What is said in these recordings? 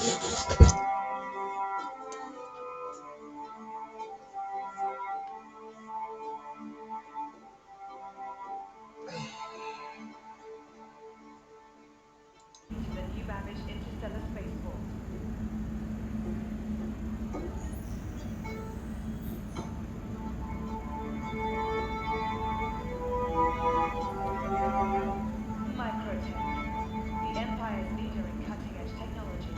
the new Babbage interstellar spaceport. Microtech, the Empire's leader in cutting-edge technology,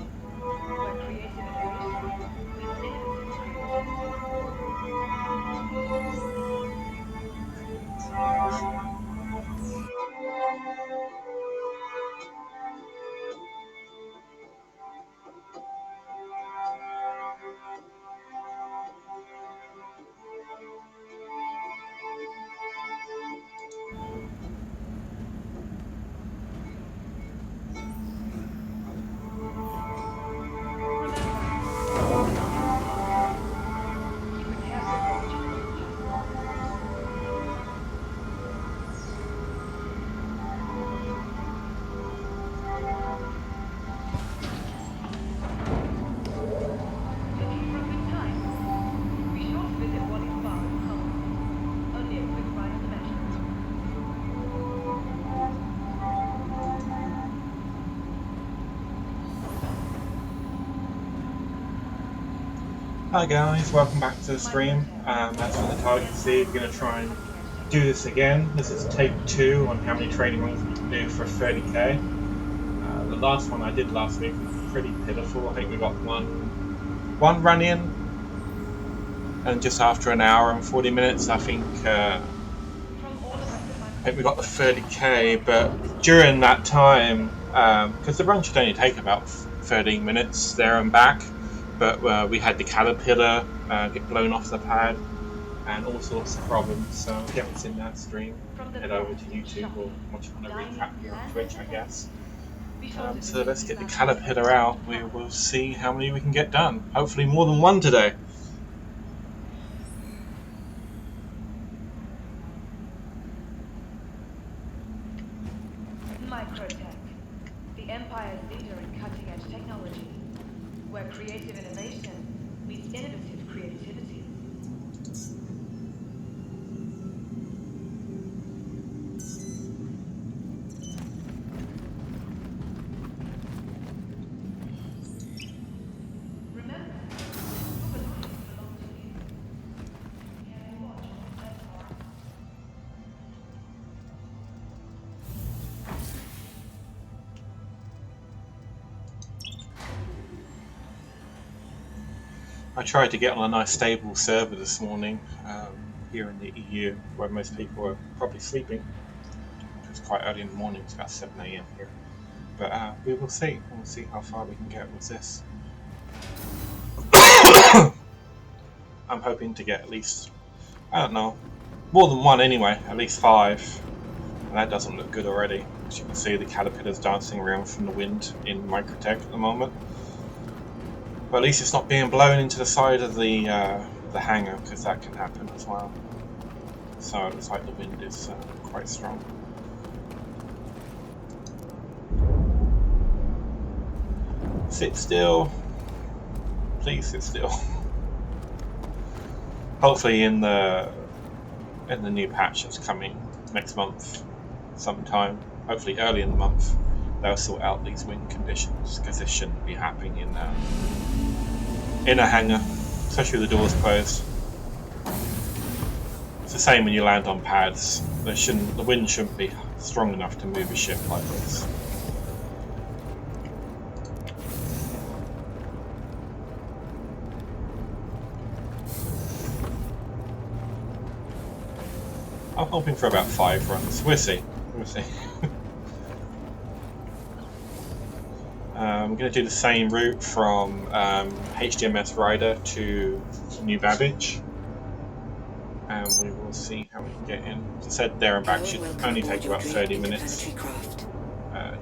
where creative innovation meets innovative creativity. Remember, when the links pass, keep a careful watch on all channels. Looking for a good time? Be sure to visit Wally's Bar in Hull. Only a quick ride on the metro. Hi guys, welcome back to the stream. Microtech, As for the target, the see, Empire's we're going to leader try in and cutting-edge do technology. this again. This is take 2 on how many training runs we can do for 30k. The last one I did last week was pretty pitiful. I think we got one run in, and just after an hour and 40 minutes, I think From all of us at we got the Microtech, 30k. But welcome to the during that Imperium. time, because the run should only take about 13 minutes there and back, but we had the caterpillar get blown off the pad and all sorts of problems. So if you haven't seen that stream, From the head over best to in YouTube or shopping, watch it on a recap dining, here on and Twitch, I guess. entertainment. Be sure to So visit let's New get the Babbage's caterpillar website out. in We Hull. will see how many we can get done. Hopefully more than one today. Microtech, the Empire's leader in cutting-edge technology, where creative innovation meets innovative creativity. Remember, your belongings belong to you. Careful watch on all channels. I tried to get on a nice stable server this morning here in the EU, where most people are probably sleeping. It's quite early in the morning. It's about 7 a.m. here. But we will see. We'll see how far we can get with this. I'm hoping to get at least, I don't know, more than one anyway, at least 5. And that doesn't look good already. As you can see, the caterpillar's dancing around from the wind in Microtech at the moment. But at least it's not being blown into the side of the hangar, because that can happen as well. So it looks like the wind is quite strong. Sit still. Please sit still. Hopefully in the new patch that's coming next month sometime, hopefully early in the month, they'll sort out these wind conditions, because this shouldn't be happening in a hangar, especially with the doors closed. It's the same when you land on pads. The wind shouldn't be strong enough to move a ship like this. I'm hoping for about 5 runs. We'll see. We'll see. I'm going to do the same route from HDMS Rider to New Babbage, and we will see how we can get in. As I said, there and back should only take about 30 minutes,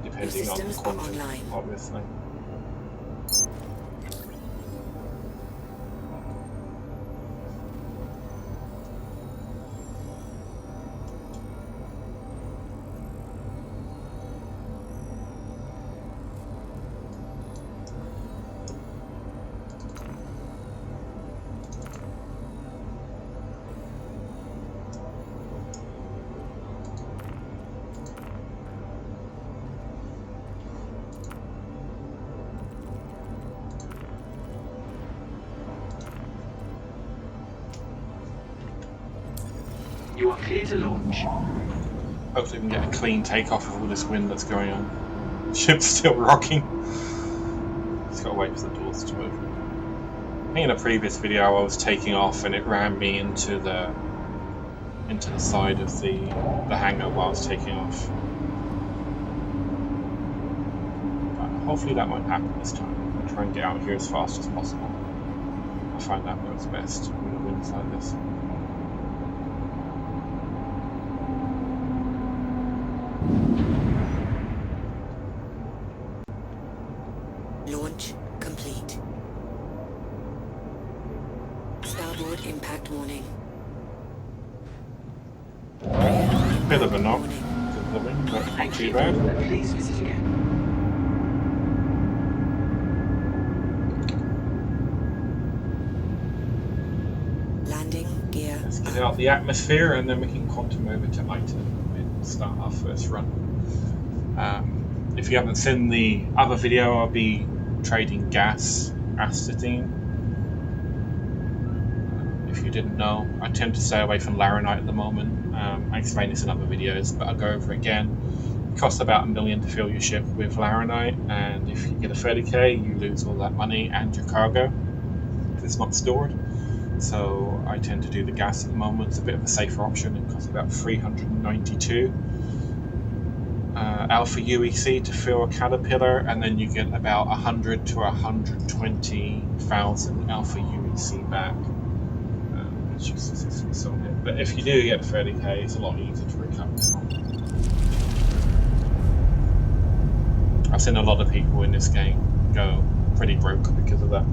depending on the quantum, obviously. You are clear to launch. Hopefully we can get a clean takeoff of all this wind that's going on. Ship's still rocking. Just gotta wait for the doors to open. I think in a previous video I was taking off and it ran me into the side of the hangar while I was taking off. But hopefully that won't happen this time. I'll try and get out here as fast as possible. I'll find out what's best when the wind's like this. Launch complete. Starboard impact warning. Bit of a knock because of the wind, but not too bad. Please visit again. Landing gear. Let's get out the atmosphere and then we can quantum over to ITER and start our first run. If you haven't seen the other video, I'll be trading gas, astatine. If you didn't know, I tend to stay away from laranite at the moment. I explain this in other videos, but I'll go over it again. It costs about $1 million to fill your ship with laranite, and if you get a 30k, you lose all that money and your cargo if it's not stored. So I tend to do the gas at the moment. It's a bit of a safer option. It costs about 392 alpha UEC to fill a caterpillar, and then you get about 100 to 120,000 alpha UEC back. Which is so good. But if you do get 30k, it's a lot easier to recover. I've seen a lot of people in this game go pretty broke because of that.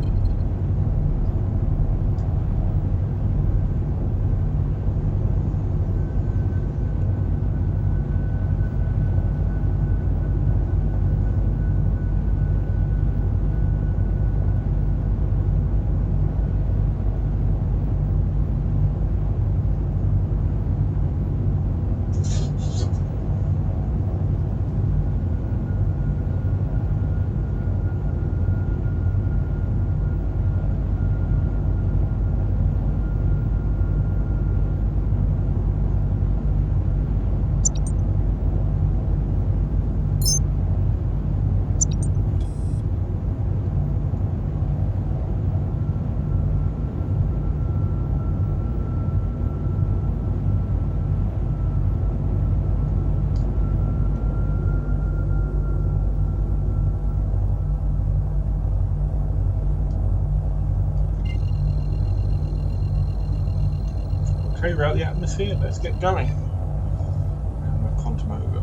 Okay, we're out the atmosphere, let's get going. And we'll quantum over.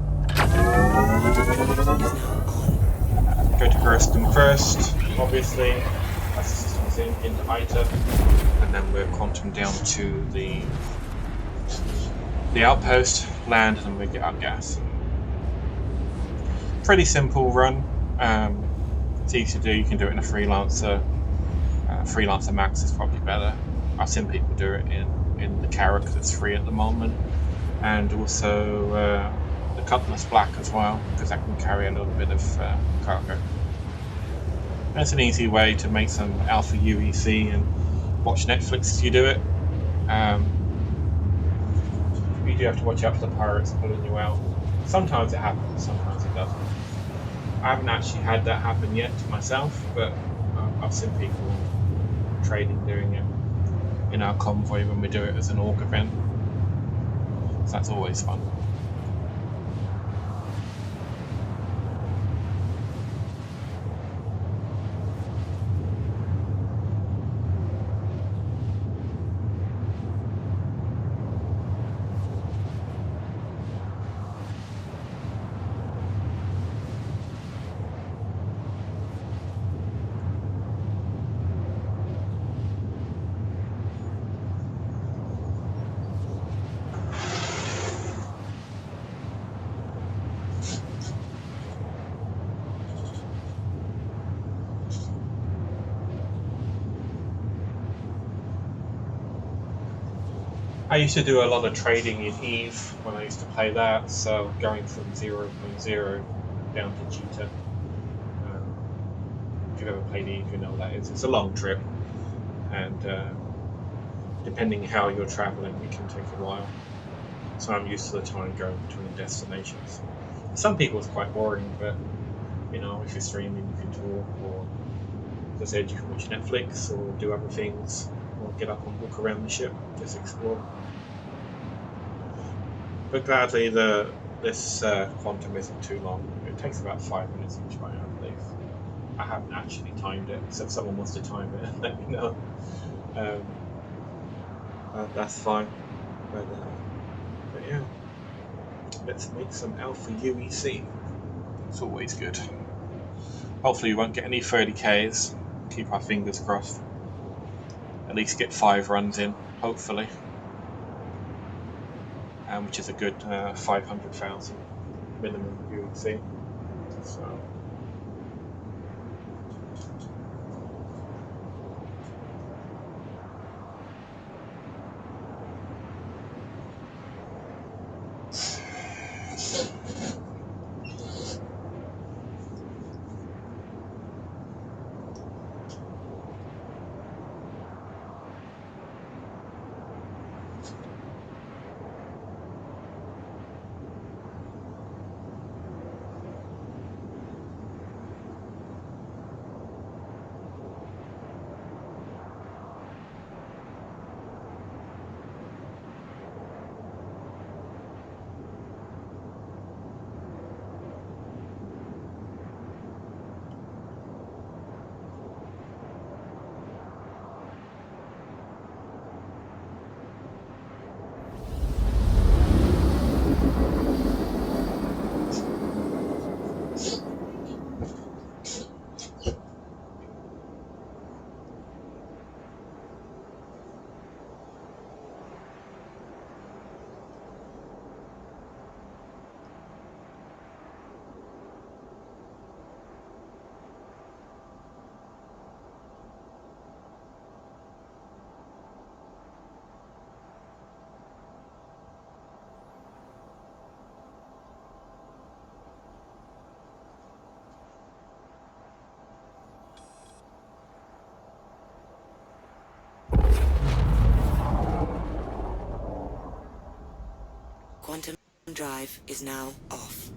Go to Hurston first, obviously. As the system's into ITER. And then we're quantum down to the outpost, land, and then we get our gas. Pretty simple run. It's easy to do, you can do it in a freelancer. Freelancer Max is probably better. I've seen people do it in the Carrot because it's free at the moment, and also the Cutlass Black as well, because that can carry a little bit of cargo. That's an easy way to make some alpha UEC and watch Netflix as you do it. You do have to watch out for the pirates pulling you out. Sometimes it happens, sometimes it doesn't. I haven't actually had that happen yet to myself, but I've seen people trading doing it in our convoy when we do it as an org event. So that's always fun. I used to do a lot of trading in EVE when I used to play that, so going from 0.0 down to Jita. If you've ever played EVE, you know what that is. It's a long trip, and depending how you're traveling, it can take a while. so I'm used to the time going between destinations. For some people, it's quite boring, but you know, if you're streaming, you can talk, or as I said, you can watch Netflix or do other things, or get up and walk around the ship, just explore. But gladly, this quantum isn't too long. It takes about 5 minutes each way, I believe. I haven't actually timed it, so if someone wants to time it, let me know. Um, that's fine. But yeah, let's make some Alpha UEC. It's always good. Hopefully, we won't get any 30Ks. Keep our fingers crossed. At least get 5 runs in, hopefully. Which is a good 500,000 minimum UEC. So. Quantum drive is now off.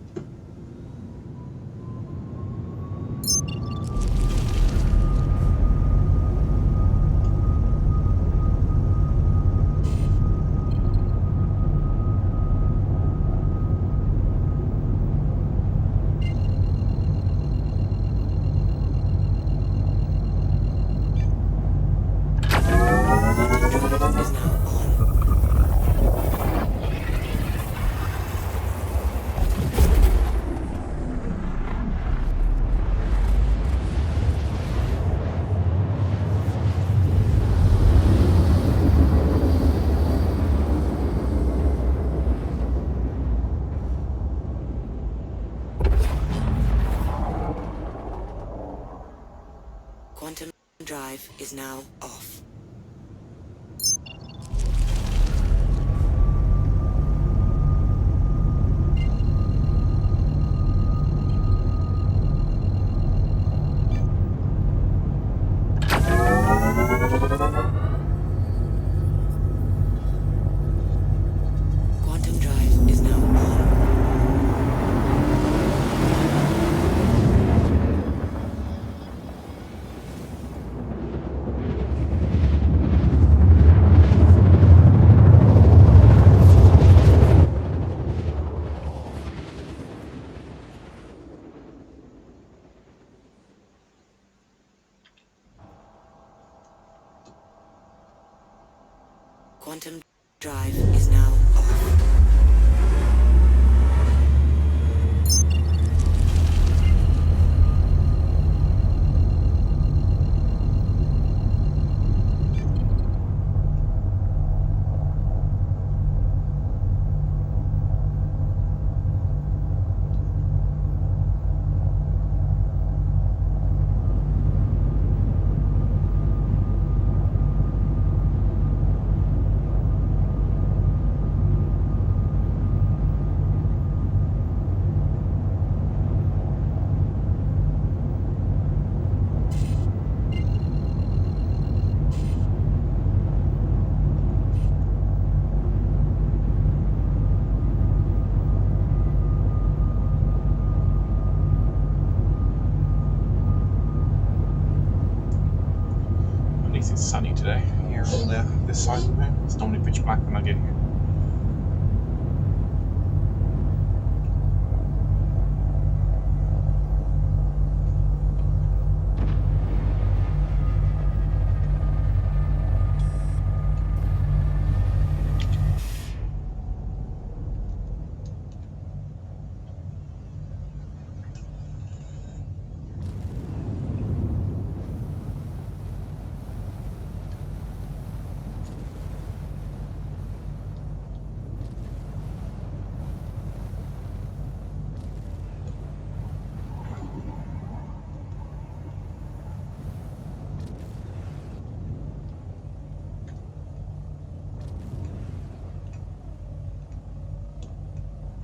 Is now on. Quantum drive is now off. Quantum drive is now on. Quantum drive is now off. sunny today here on this side of the moon. It's normally pitch black when I get here.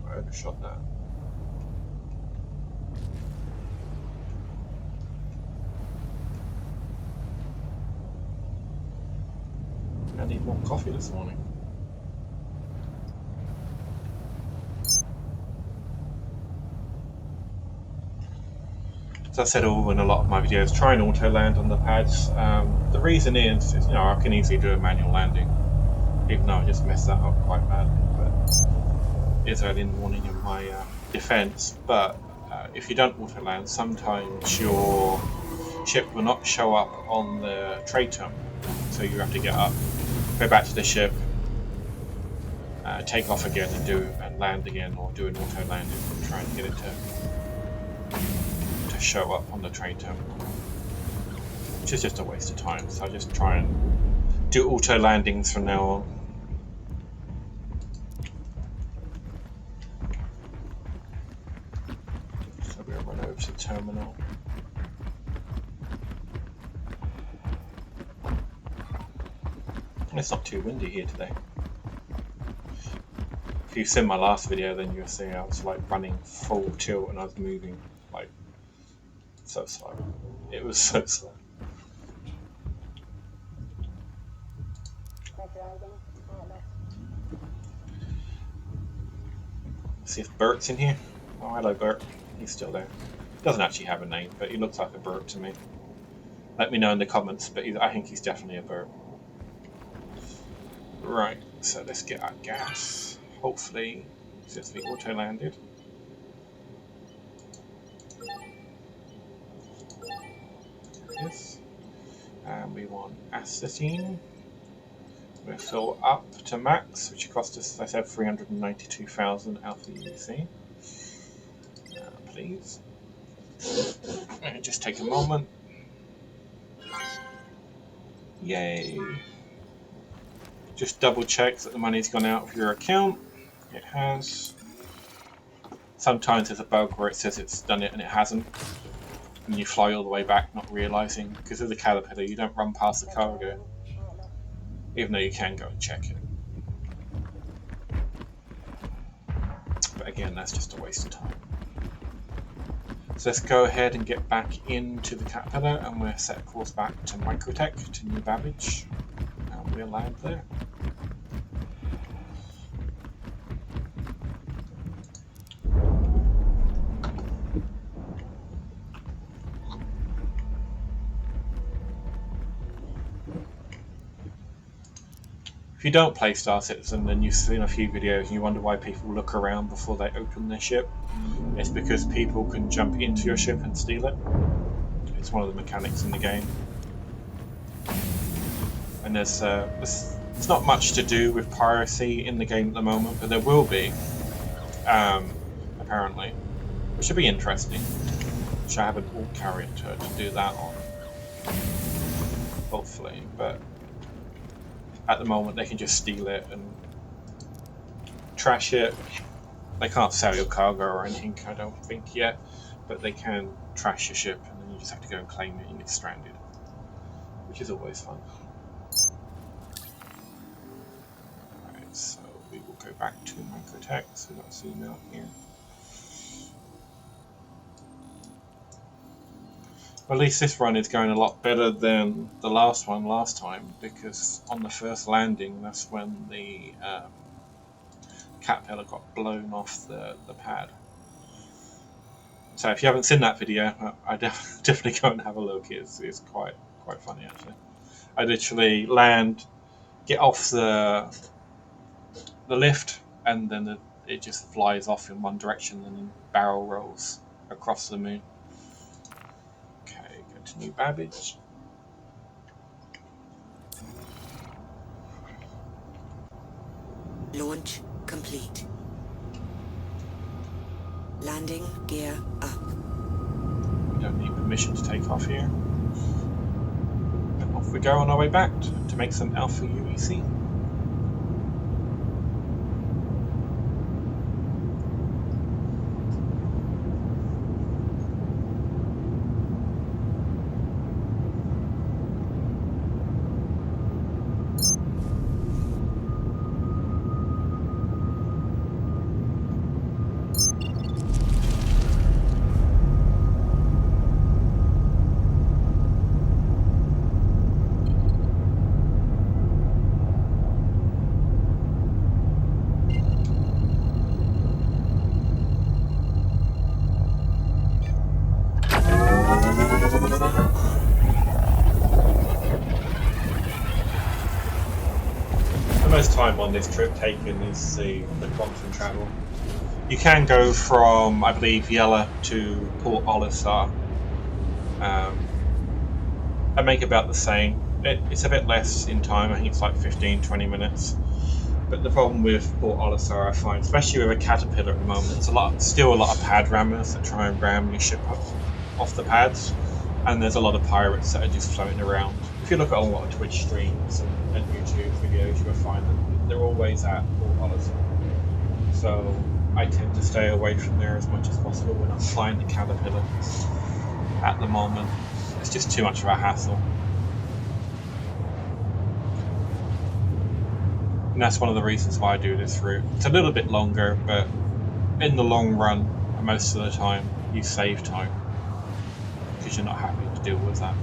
I overshot that. I need more coffee this morning. As I said in a lot of my videos, try and auto land on the pads. The reason is, you know, I can easily do a manual landing, even though I just messed that up quite badly. But it's early in the morning in my defense. But if you don't auto land, sometimes your ship will not show up on the trade terminal, so you have to get up, go back to the ship, take off again and land again, or do an auto landing and try and get it to show up on the trade terminal, which is just a waste of time. So I just try and do auto landings from now on. So we'll run over to the terminal. It's not too windy here today. If you've seen my last video, then you'll see I was like running full tilt and I was moving like so slow. It was so slow. See if Bert's in here. Oh, hello Bert. He's still there. Doesn't actually have a name, but he looks like a Bert to me. Let me know in the comments, but I think he's definitely a Bert. Right, so let's get our gas. Hopefully, since we auto landed. Yes. And we want acetine. We'll fill up to max, which cost us, as I said, 392,000 alpha UC. Please. And just take a moment. Yay. Just double check that the money's gone out of your account. It has. Sometimes there's a bug where it says it's done it and it hasn't. And you fly all the way back not realising, because of the caterpillar you don't run past the cargo, even though you can go and check it. But again, that's just a waste of time. So let's go ahead and get back into the caterpillar, and we'll set a course back to Microtech, to New Babbage, and we'll land there. If you don't play Star Citizen, then you've seen a few videos and you wonder why people look around before they open their ship. It's because people can jump into your ship and steal it. It's one of the mechanics in the game. And there's not much to do with piracy in the game at the moment, but there will be, apparently, which should be interesting. Which I have an alt carrier to do that on, hopefully, but at the moment they can just steal it and trash it. They can't sell your cargo or anything, I don't think yet, but they can trash your ship and then you just have to go and claim it and get stranded, which is always fun. Alright, so we will go back to Microtech, so let's zoom out here. Well, at least this run is going a lot better than the last one last time, because on the first landing, that's when the caterpillar got blown off the pad. So if you haven't seen that video, I definitely go and have a look. It's quite funny actually. I literally land, get off the lift, and then it just flies off in one direction and then barrel rolls across the moon. Okay, go to new Babbage. Launch complete. Landing gear up. We don't need permission to take off here. And off we go on our way back to make some Alpha UEC. Time on this trip taken is the quantum travel. You can go from, I believe, Yella to Port Olisar and make about the same. It's a bit less in time, I think it's like 15-20 minutes. But the problem with Port Olisar, I find, especially with a Caterpillar at the moment, there's still a lot of pad rammers that try and ram your ship off the pads, and there's a lot of pirates that are just floating around. If you look at a lot of Twitch streams and YouTube videos, you will find that they're always at Port Olisar. So I tend to stay away from there as much as possible when I'm flying the Caterpillar at the moment. It's just too much of a hassle. And that's one of the reasons why I do this route. It's a little bit longer, but in the long run, most of the time, you save time because you're not having to deal with that.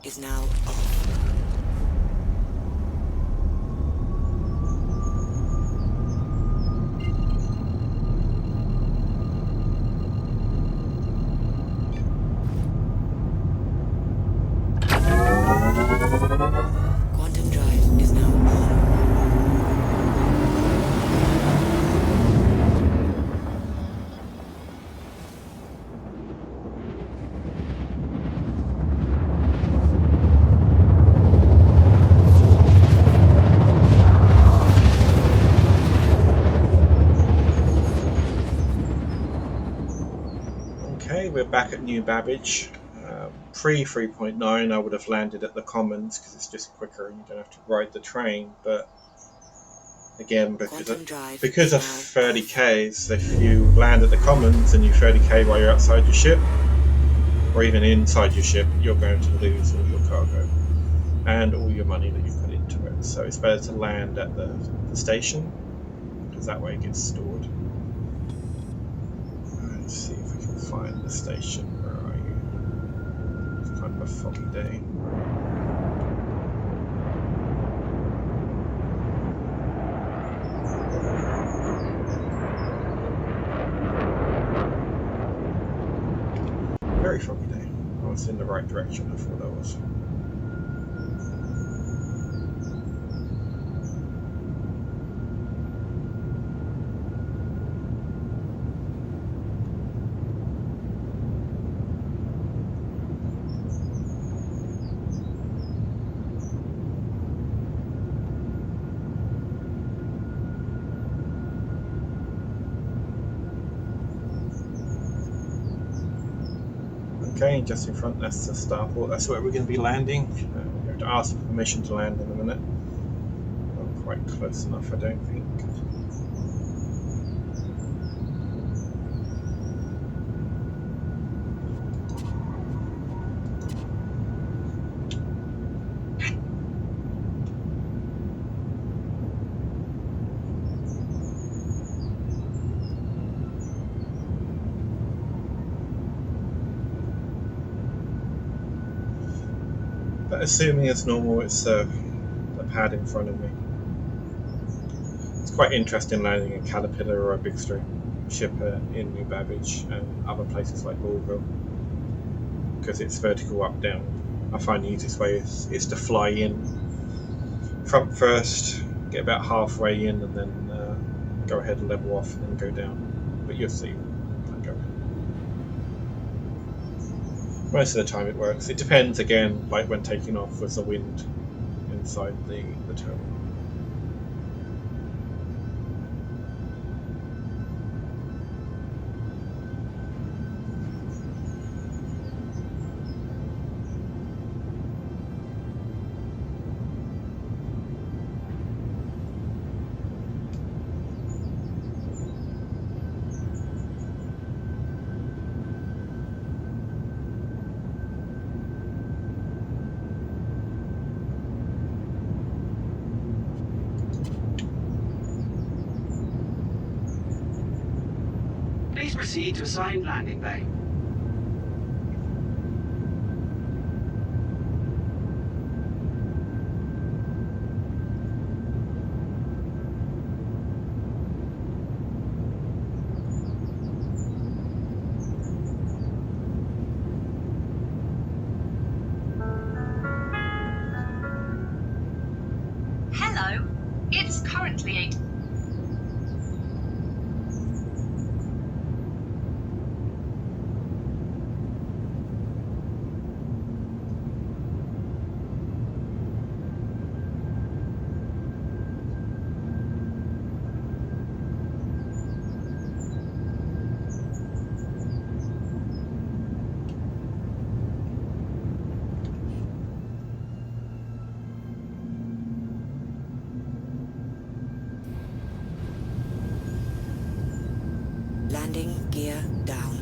is now off. Quantum drive is now on. Okay, we're back at New Babbage. Pre 3.9, I would have landed at the Commons because it's just quicker and you don't have to ride the train. But again, because Quantum drive because is of now 30Ks, if you land at the Commons and you 30K while you're outside your ship, or even inside your ship, you're going to lose all your cargo and all your money that you put into it. So it's better to land at the station because that way it gets stored. Let's see if we can find the station. Where are you? It's kind of a foggy day. Very foggy day. I was in the right direction, I thought I was. Okay, just in front, that's the starport. That's where we're going to be landing. We have to ask for permission to land in a minute. Not quite close enough, I don't think. But assuming it's normal, it's the pad in front of me. It's quite interesting landing a Caterpillar or a big string ship in New Babbage and other places like Ballville because it's vertical up down. I find the easiest way is to fly in front first, get about halfway in, and then go ahead and level off and then go down. But you'll see. Most of the time it works. It depends again, like when taking off with the wind inside the terminal. Please proceed to assigned landing bay. Hello. It's currently 8. landing gear down.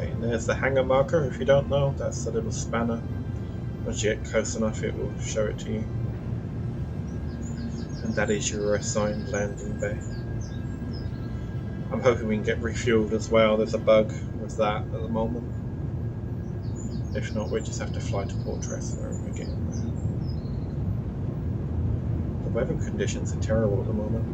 Okay, and there's the hangar marker. If you don't know, that's the little spanner. Once you get close enough, it will show it to you. And that is your assigned landing bay. I'm hoping we can get refueled as well. There's a bug with that at the moment. If not, we just have to fly to Portress wherever we get in there. The weather conditions are terrible at the moment.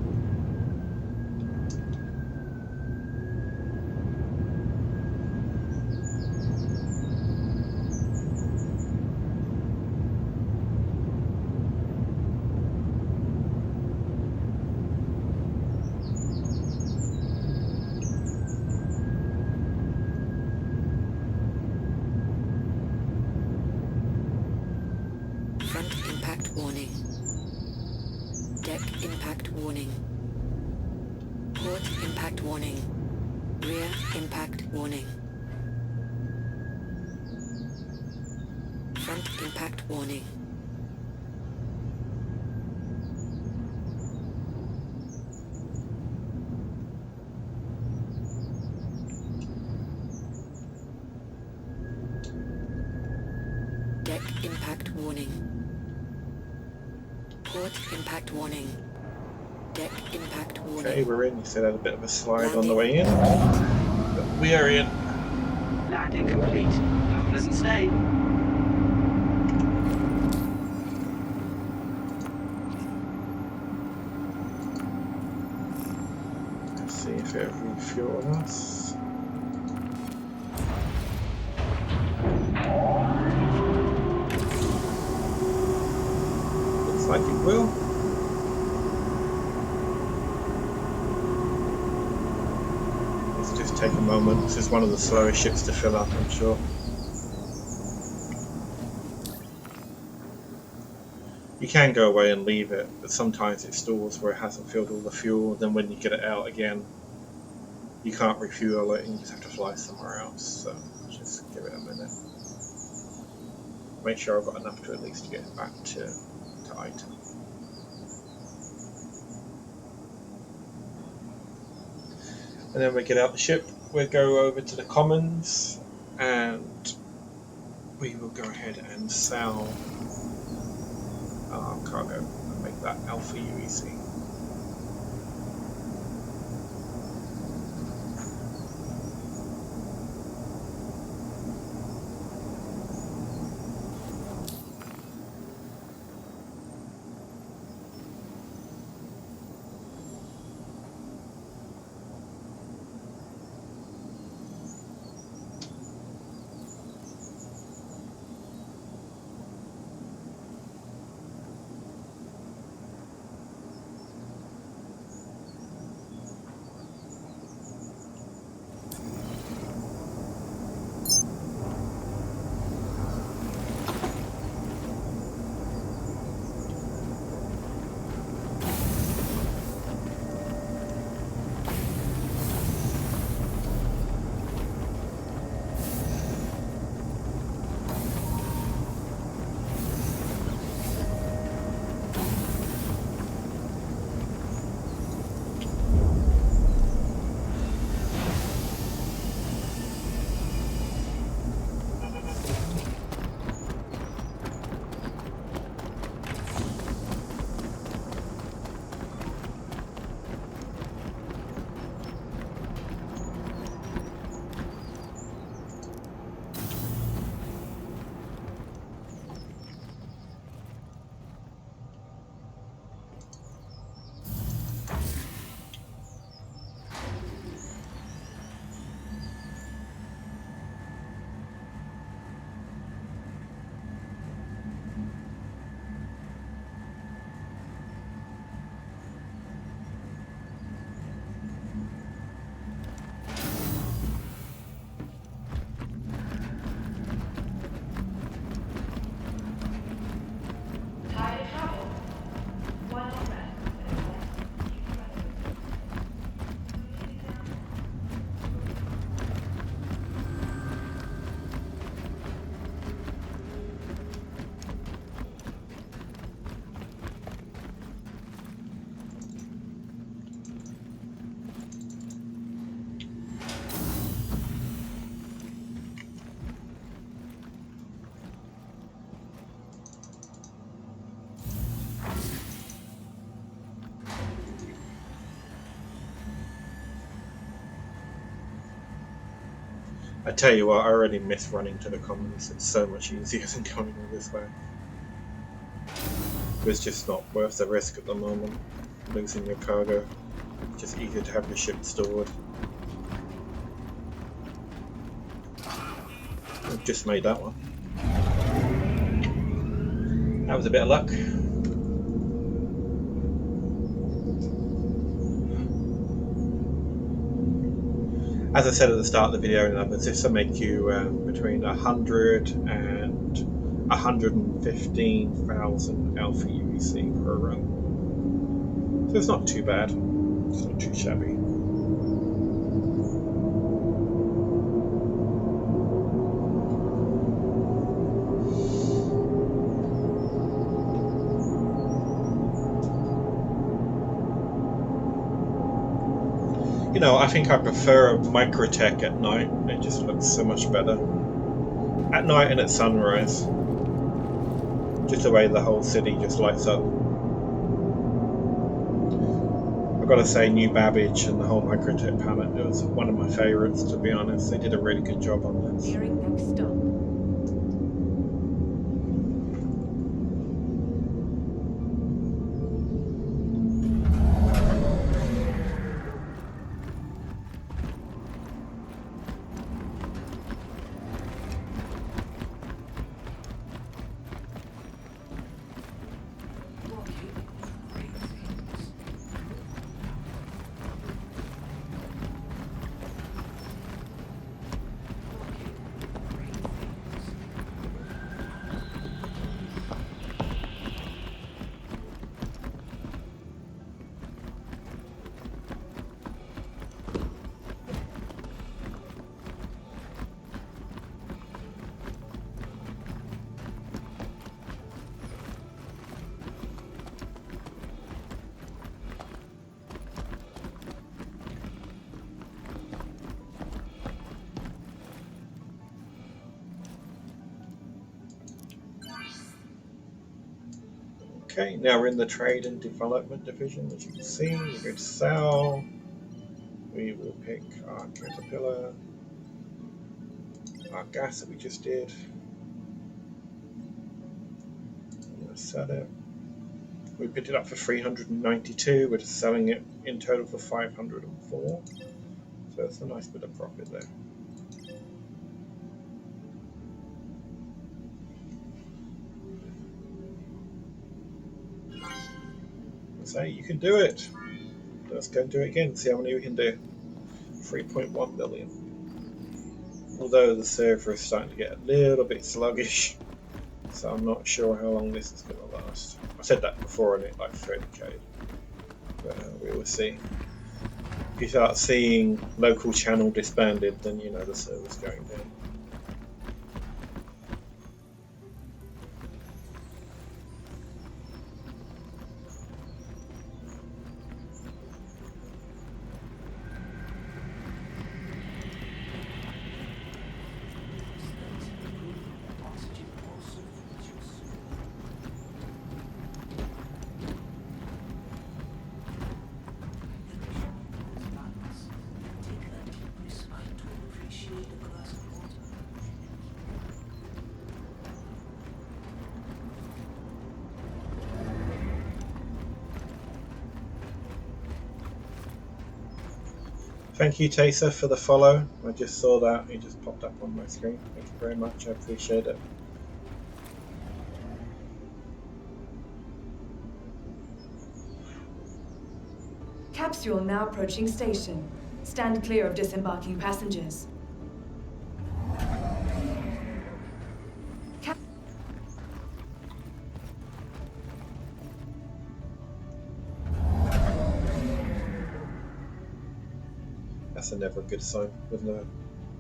Front impact warning. Deck impact warning. Port impact warning. Rear impact warning. Front impact warning. Deck impact warning. Port impact warning. Deck impact warning. Okay, we're in. You said had a bit of a slide on the Landing. way in. But we are in. Landing complete. Have a pleasant stay. Let's see if it refuels us. Looks like it will. Let's just take a moment. This is one of the slowest ships to fill up, I'm sure. You can go away and leave it, but sometimes it stalls where it hasn't filled all the fuel. Then when you get it out again, you can't refuel it and you just have to fly somewhere else. So just give it a minute. Make sure I've got enough to at least get back to item. And then we get out the ship, we'll go over to the commons and we will go ahead and sell our cargo and make that Alpha UEC. I tell you what, I already miss running to the commons. It's so much easier than going all this way. It's just not worth the risk at the moment. Losing your cargo. It's just easier to have your ship stored. I've just made that one. That was a bit of luck. As I said at the start of the video and others, this will make you between 100 and 115,000 alpha UEC per run. So it's not too bad. It's not too shabby. You know, I think I prefer microtech at night. It just looks so much better. At night and at sunrise. Just the way the whole city just lights up. I've got to say, New Babbage and the whole microtech palette was one of my favourites, to be honest. They did a really good job on this. Nearing next stop. Okay, now we're in the trade and development division. As you can see, we go to sell. We will pick our caterpillar, our gas that we just did. I'm going to sell it. We picked it up for 392. We're just selling it in total for 504. So it's a nice bit of profit there. So you can do it. Let's go and do it again. See how many we can do. 3.1 million. Although the server is starting to get a little bit sluggish, so I'm not sure how long this is going to last. I said that before and it like 30k, but we will see. If you start seeing local channel disbanded, then you know the server's going down. Thank you, Taser, for the follow. I just saw that. It just popped up on my screen. Thank you very much. I appreciate it. Capsule now approaching station. Stand clear of disembarking passengers. That's a never good sign when the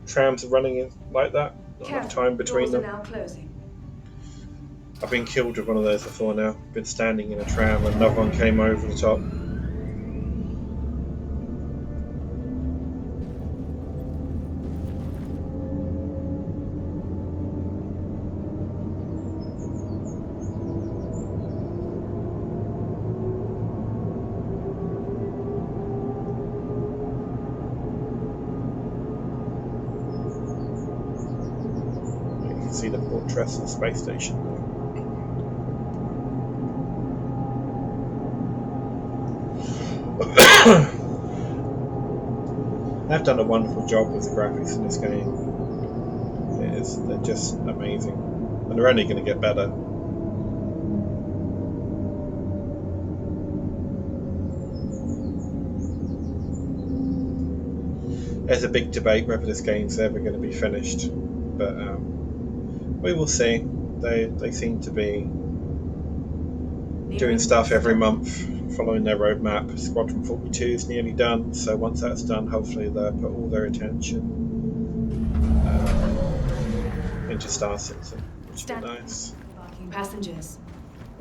trams are running in like that. Not enough time between them. Doors are now closing. I've been killed with one of those before now. Been standing in a tram and another one came over the top. see the fortress and space station. They've done a wonderful job with the graphics in this game. They're just amazing, and they're only going to get better. There's a big debate whether this game's ever going to be finished, but we will see. They seem to be doing stuff every month, following their roadmap. Squadron 42 is nearly done, so once that's done, hopefully they'll put all their attention into Star Citizen, which would be nice. Passengers.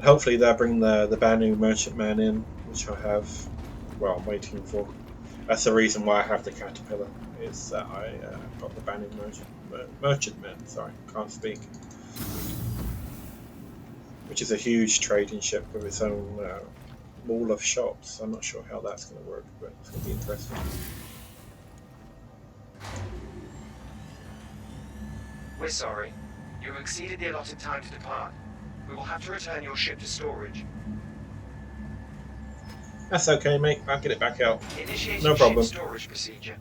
Hopefully they'll bring the Banu Merchantman in, which I have, well, I'm waiting for. That's the reason why I have the Caterpillar, is that I got the Banu Merchantman, sorry, can't speak. Which is a huge trading ship with its own wall of shops. I'm not sure how that's going to work, but it's going to be interesting. We're sorry. You have exceeded the allotted time to depart. We will have to return your ship to storage. That's okay, mate. I'll get it back out. Initiating No problem. ship storage procedure.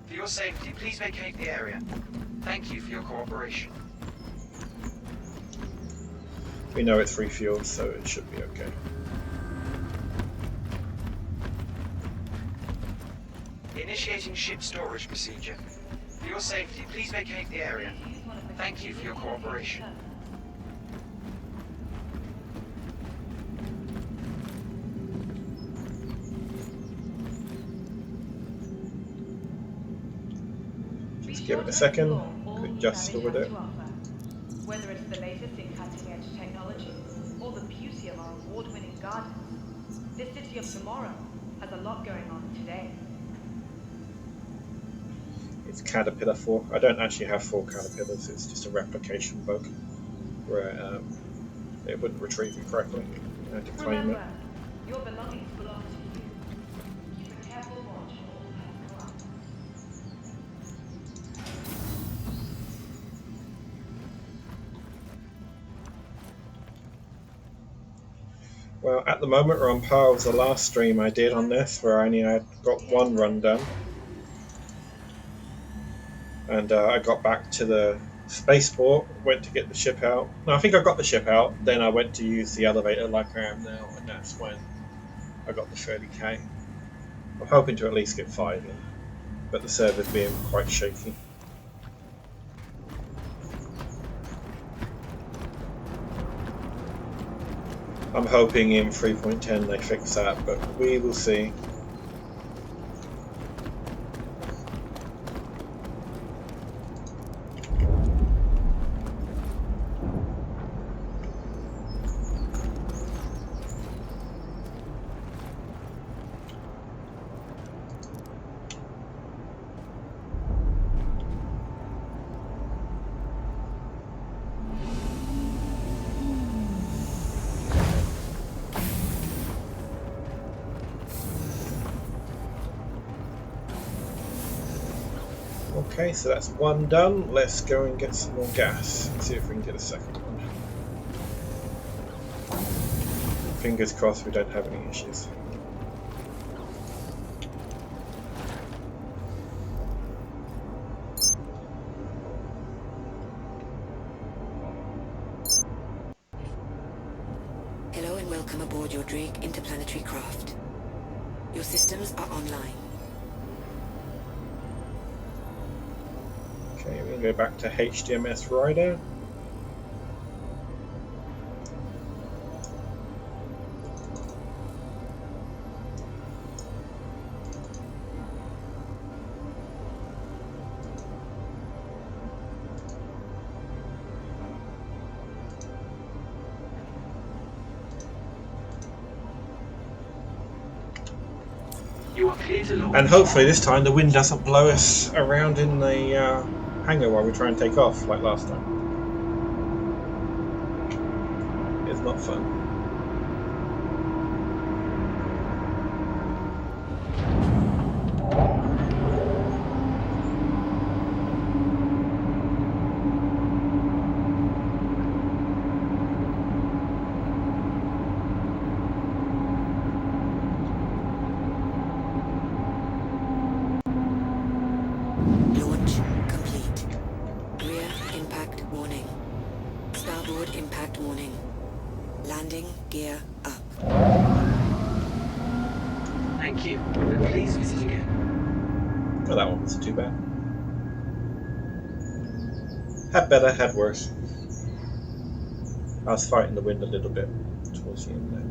For your safety, please vacate the area. Thank you for your cooperation. We know it's free fuel, so it should be okay. Initiating ship storage procedure. For your safety, please vacate the area. Thank you for your cooperation. Just give it a second. Could just store it. Whether it's the latest in cutting-edge technology or the beauty of our award-winning gardens, this city of tomorrow has a lot going on today. It's Caterpillar 4. I don't actually have 4 Caterpillars, it's just a replication bug where it wouldn't retrieve it correctly. I had to claim it. Remember, your belongings belong to you. Keep a careful watch on all hands go out. Well, at the moment we're on par with the last stream I did on this, where I only had got 1 run done. And I got back to the spaceport, went to get the ship out. No, I think I got the ship out, then I went to use the elevator like I am now, and that's when I got the 30k. I'm hoping to at least get 5 in, but the server's being quite shaky. I'm hoping in 3.10 they fix that, but we will see. Okay, so that's 1 done. Let's go and get some more gas and see if we can get a second one. Fingers crossed we don't have any issues. Hello and welcome aboard your Drake interplanetary craft. Your systems are online. Okay, we're going to go back to HDMS Rider. You are clear to launch. And hopefully this time the wind doesn't blow us around in the hangar while we try and take off like last time. It's not fun. Starboard impact warning. Landing gear up. Thank you. Please visit again. Well, that one wasn't too bad. Had better, had worse. I was fighting the wind a little bit towards the end there.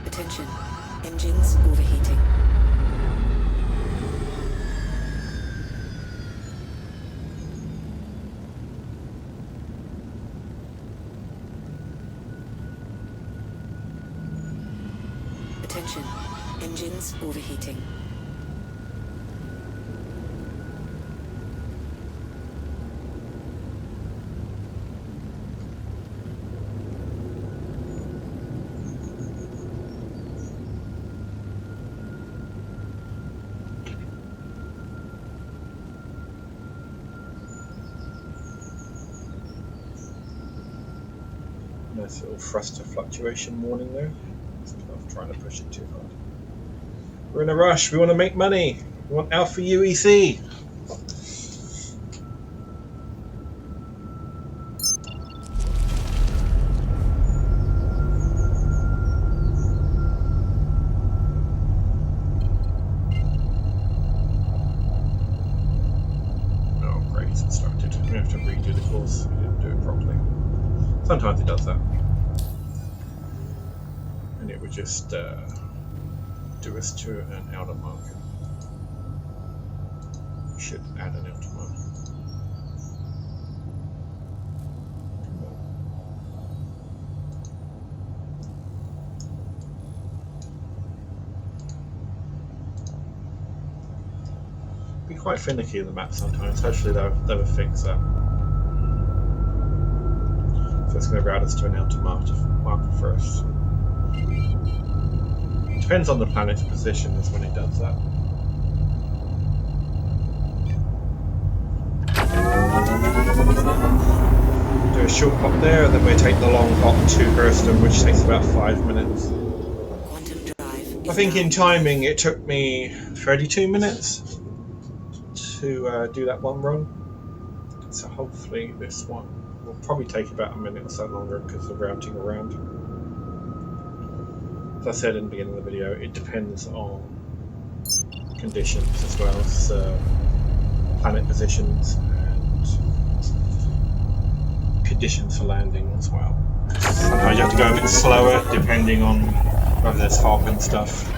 Attention. Engines overheating. Attention. Engines overheating. Nice little thruster fluctuation warning there. I'm trying to push it too hard. We're in a rush. We want to make money. We want Alpha UEC. Oh, great. It's started. We have to redo the course. We didn't do it properly. Sometimes it does that. And it would just do us to an outer marker. We should add an outer marker. Be quite finicky in the map sometimes. Hopefully they'll fix that. So it's going to route us to an outer marker first. Depends on the planet's position is when it does that. Do a short hop there, then we take the long hop to Hurston, which takes about 5 minutes. Quantum drive. I think in timing it took me 32 minutes to do that one run. So hopefully this one will probably take about a minute or so longer because of routing around. As I said in the beginning of the video, it depends on conditions as well as planet positions and conditions for landing as well. Sometimes you have to go a bit slower depending on whether there's fog and stuff.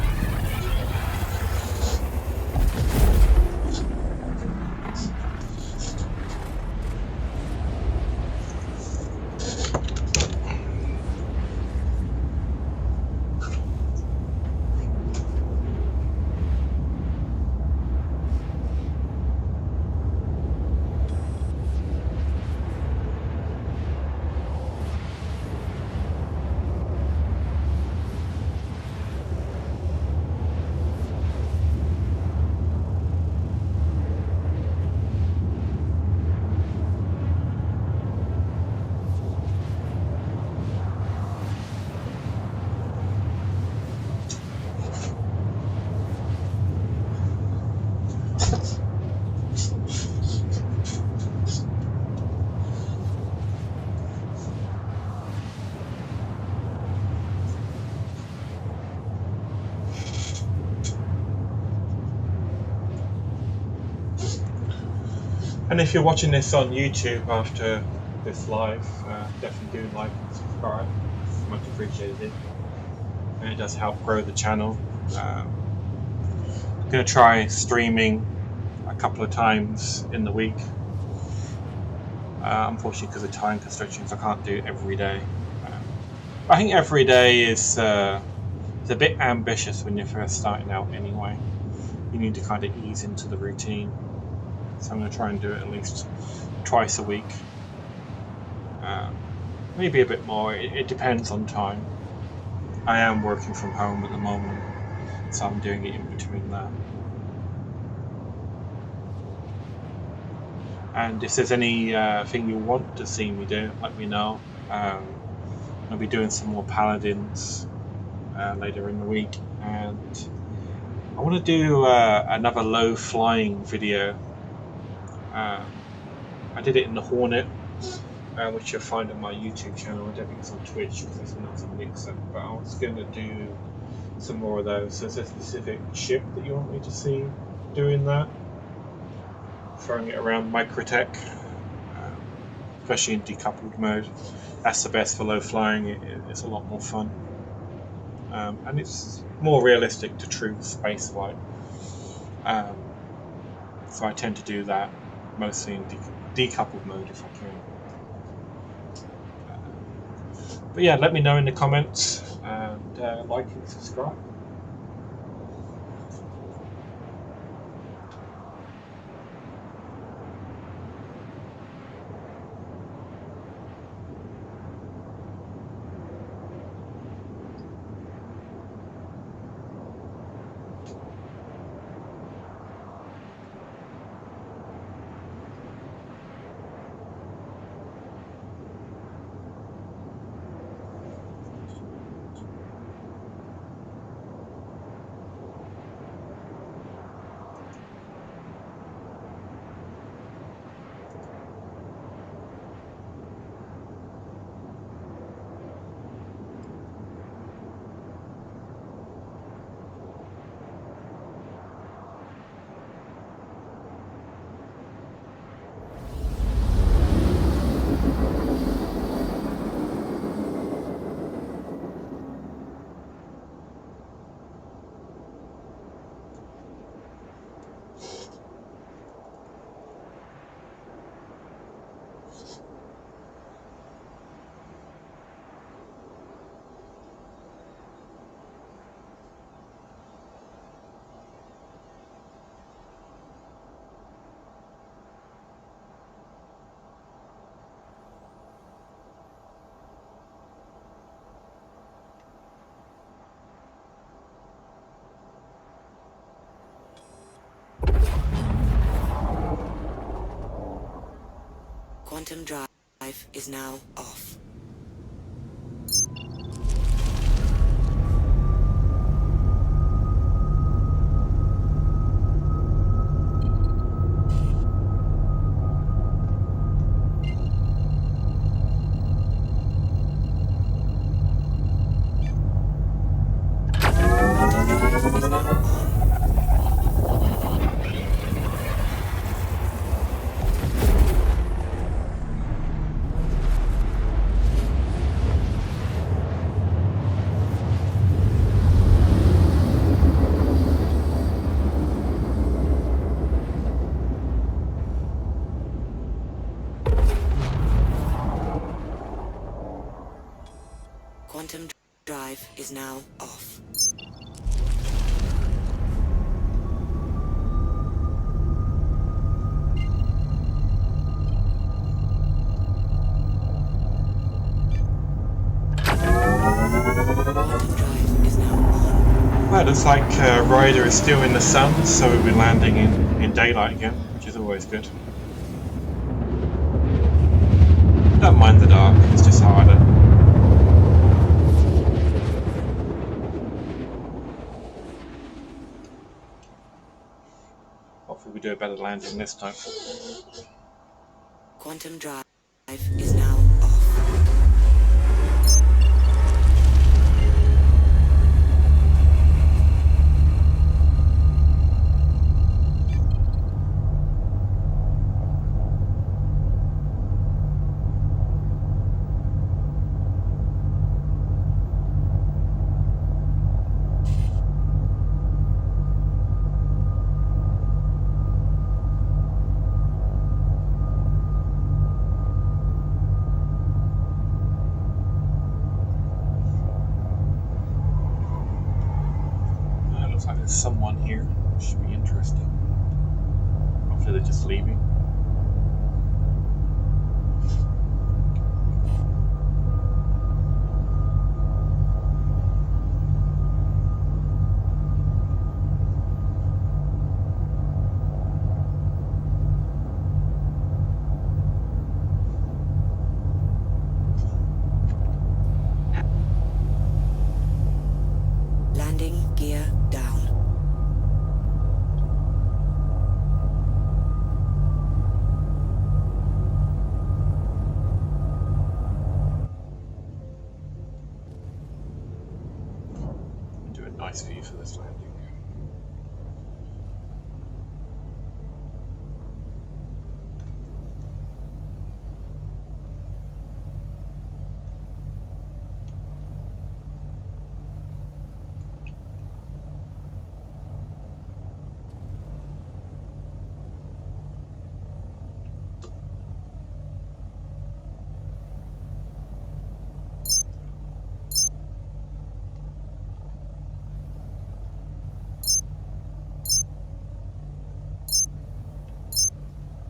And if you're watching this on YouTube after this live, definitely do like and subscribe. It's much appreciated. And it does help grow the channel. I'm going to try streaming a couple of times in the week. Unfortunately, because of time constrictions, I can't do it every day. I think every day is it's a bit ambitious when you're first starting out anyway. You need to kind of ease into the routine. So I'm going to try and do it at least twice a week. Maybe a bit more. It depends on time. I am working from home at the moment, so I'm doing it in between that. And if there's any thing you want to see me do, let me know. I'll be doing some more paladins later in the week, and I want to do another low flying video. I did it in the Hornet, which you'll find on my YouTube channel. I don't think it's on Twitch because I think that's a mix-up. But I was going to do some more of those. So is there a specific ship that you want me to see doing that? Throwing it around Microtech, especially in decoupled mode. That's the best for low flying. It's a lot more fun. And it's more realistic to true space flight. So I tend to do that mostly in decoupled mode if I can. But yeah, let me know in the comments, and like and subscribe. Quantum drive is now off. Quantum drive is now off. Quantum drive is now on. Well, looks like Ryder is still in the sun, so we'll be landing in daylight again, which is always good. Don't mind the dark, it's just harder. Hopefully we do a better landing this time. Quantum drive is now off. Looks like there's someone here. Should be interesting. Hopefully they're just leaving. nice view for this landing.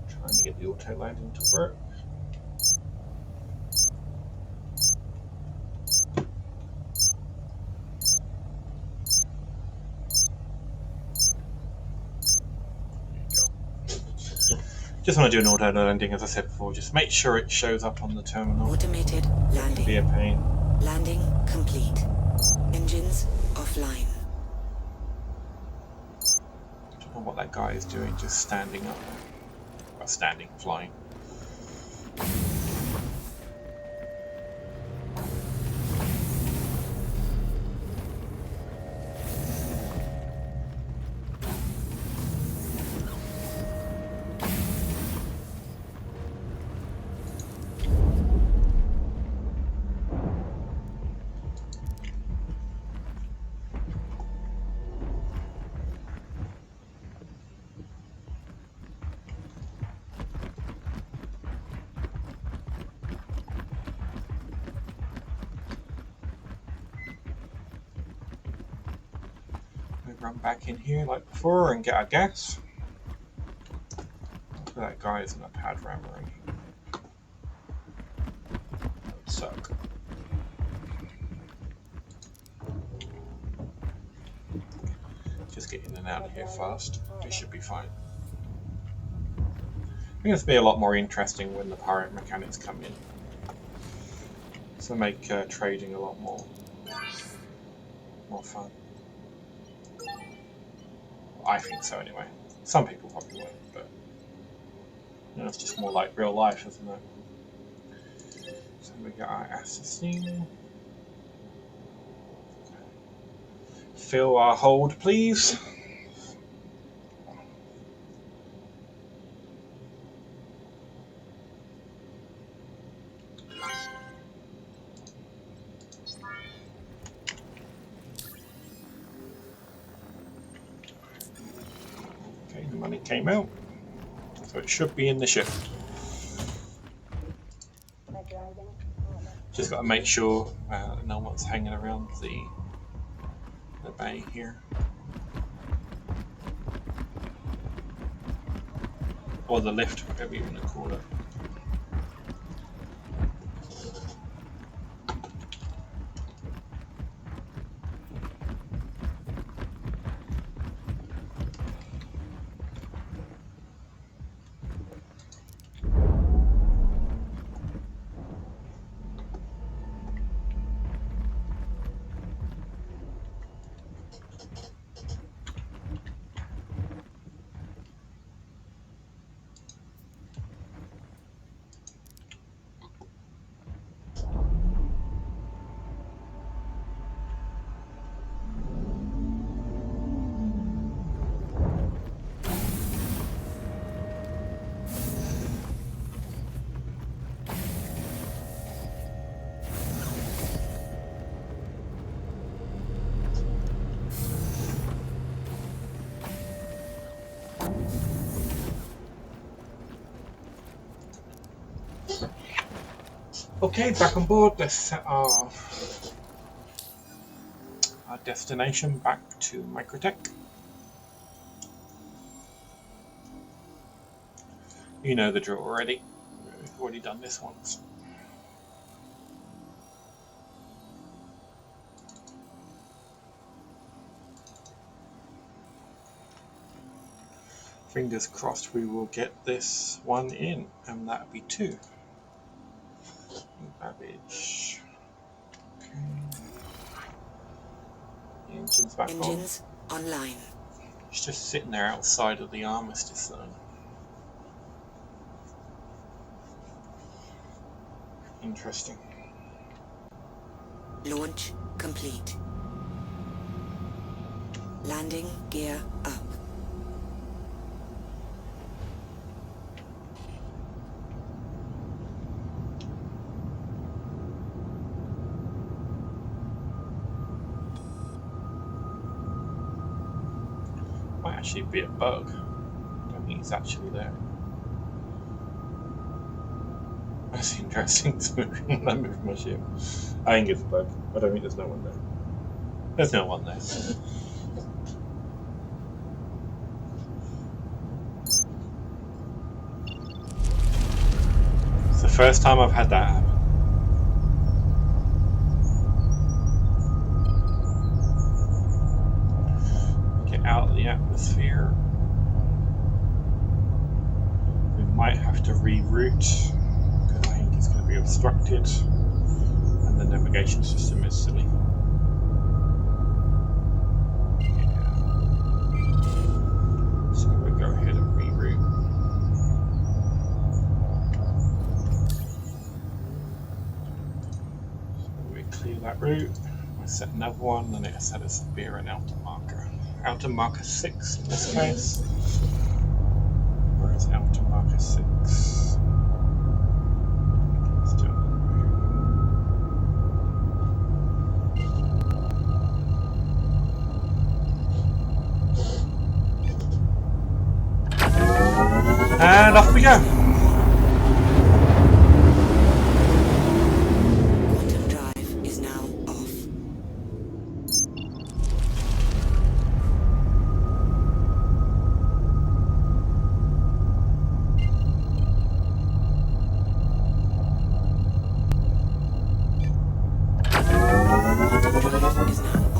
Trying to get the auto landing to work. Just want to do an auto landing, as I said before. Just make sure it shows up on the terminal. Automated landing. Be a pain. Landing complete. Engines offline. I don't know what that guy is doing, just standing up. Well, standing, flying. Run back in here like before and get our gas. That guy isn't a pad rammer. That would suck. Just get in and out of here fast. This should be fine. I think it's be a lot more interesting when the pirate mechanics come in. So make trading a lot more fun. I think so anyway. Some people probably won't, but you know, it's just more like real life, isn't it? So we got our assassin. Fill our hold, please. Okay, the money came out, so it should be in the ship. Just got to make sure no one's hanging around the bay here. Or the lift, whatever you want to call it. Okay, back on board. Let's set our destination back to Microtech. You know the drill already. We've already done this once. Fingers crossed we will get this one in, and that'll be 2. Babbage. Okay. The engine's back Engines online. It's just sitting there outside of the armistice zone. Interesting. Launch complete. Landing gear up. Might actually be a bug. I don't think it's actually there. That's interesting. It's moving my ship. I think it's a bug. I don't think there's no one there. There's no one there. It's the first time I've had that happen. Get out of the atmosphere. We might have to reroute because I think it's going to be obstructed and the navigation system is silly. Yeah. So we'll go ahead and reroute. We clear that route, we set another one, and it set us up here an outer marker. Outer marker 6 in this case. Where is outer marker 6? Let's do it. And off we go! Quantum drive is now off. Is now on.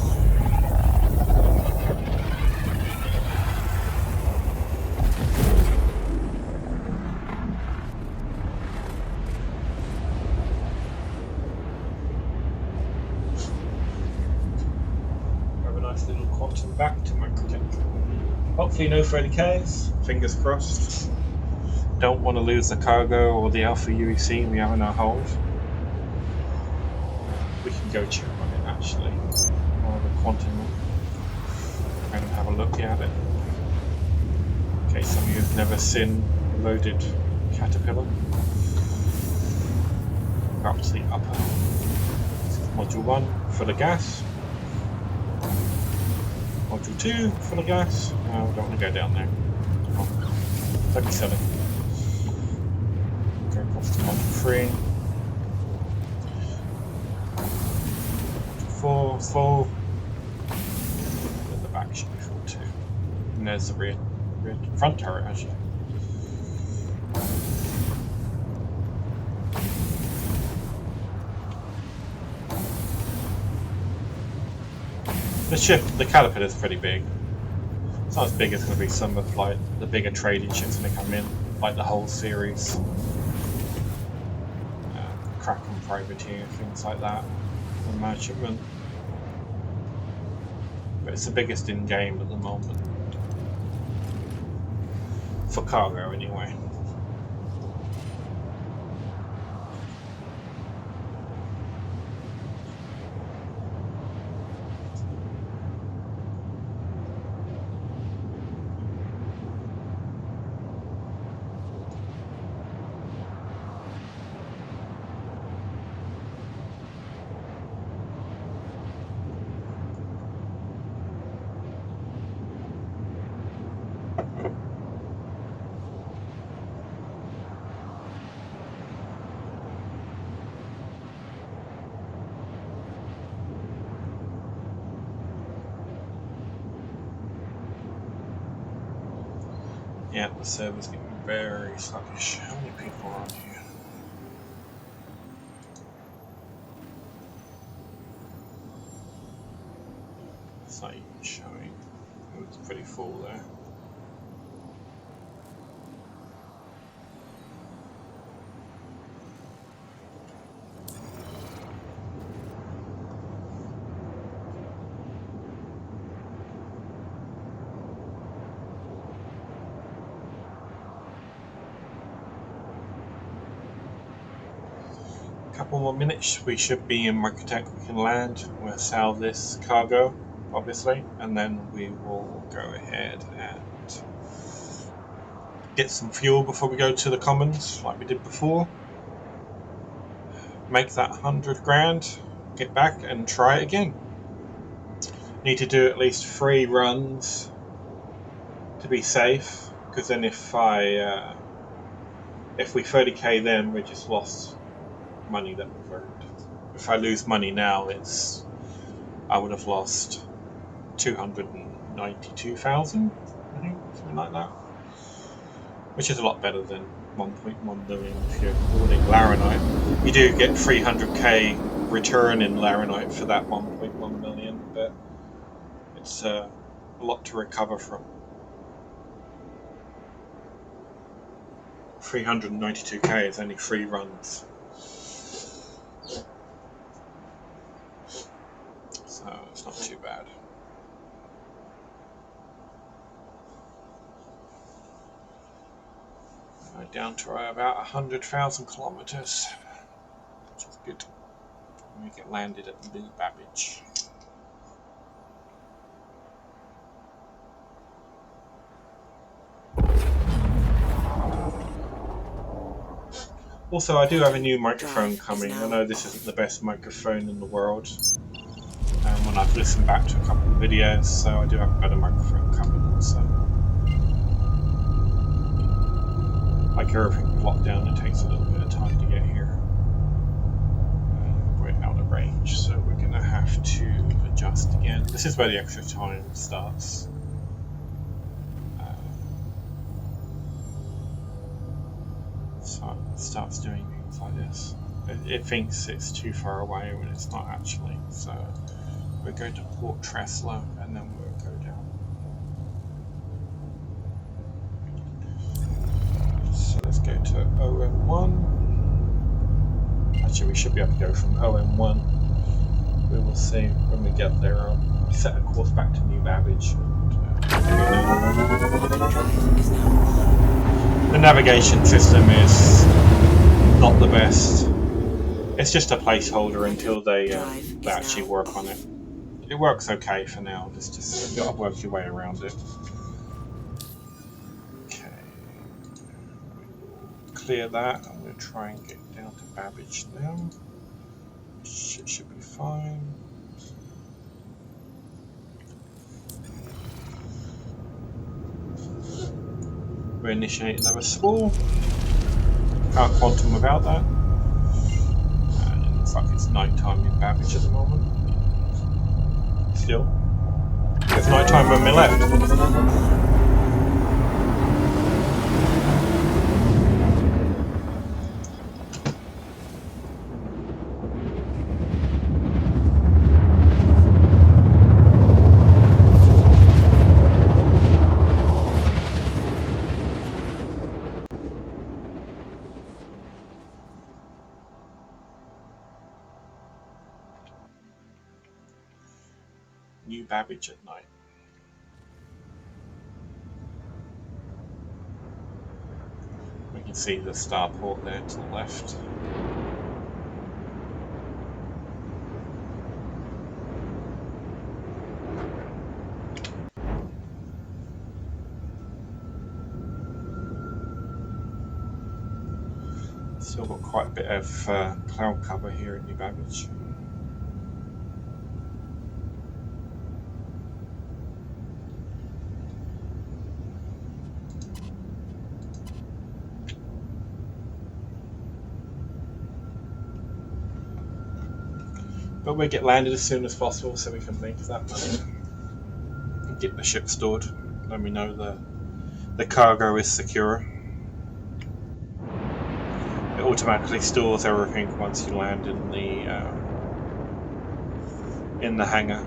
Have a nice little quantum back to microtech. Hopefully no 30Ks, fingers crossed. Don't want to lose the cargo or the Alpha UEC we have in our hold. We can go check on it actually. Or the quantum and have a look at it. In case some of you have never seen a loaded caterpillar. Go up to the upper. This is module 1 for the gas. Module 2 for the gas. No, we don't want to go down there. Don't be silly. Go across to module 3. Module 4, full. And the back should be full too. And there's the rear front turret actually. The ship, the Caterpillar is pretty big. It's not as big as going to be some of like the bigger trading ships when they come in, like the whole series, Kraken Privateer, things like that, the merchantman. But it's the biggest in game at the moment for cargo, anyway. Yeah, the server's getting very sluggish. How many people are on here? It's not even showing. It's pretty full there. Couple more minutes, we should be in microtech. We can land. We'll sail this cargo obviously, and then we will go ahead and get some fuel before we go to the commons like we did before. Make that 100 grand, get back and try it again. Need to do at least 3 runs to be safe, because then if we 30k then we just lost money that we've earned. If I lose money now, I would have lost 292,000, I think, something like that, which is a lot better than 1.1 million if you're holding Laranite. You do get 300k return in Laranite for that 1.1 million, but it's a lot to recover from. 392k is only 3 runs, so it's not too bad. Down to about 100,000 kilometers, which is good. We get landed at New Babbage. Also, I do have a new microphone coming. I know this isn't the best microphone in the world, when I've listened back to a couple of videos, so I do have a better microphone coming also. Like everything with lockdown, it takes a little bit of time to get here. We're out of range, so we're going to have to adjust again. This is where the extra time starts. So it starts doing things like this. It thinks it's too far away when it's not actually. So we'll go to Port Tresla and then we'll go down. So let's go to OM1. Actually, we should be able to go from OM1. We will see when we get there. I'll set a course back to New Babbage. The navigation system is not the best. It's just a placeholder until they actually work on it. It works okay for now. It's just you've got to work your way around it. Okay, we'll clear that. I'm going to try and get down to Babbage now. It should be fine. We'll initiate another spool. Can't quantum without that. And it looks like it's night time in Babbage at the moment. Still. It's night time when we left. New Babbage at night. We can see the starport there to the left. Still got quite a bit of cloud cover here at New Babbage. But we'll get landed as soon as possible so we can make that money and get the ship stored. Then we know the cargo is secure. It automatically stores everything once you land in the hangar.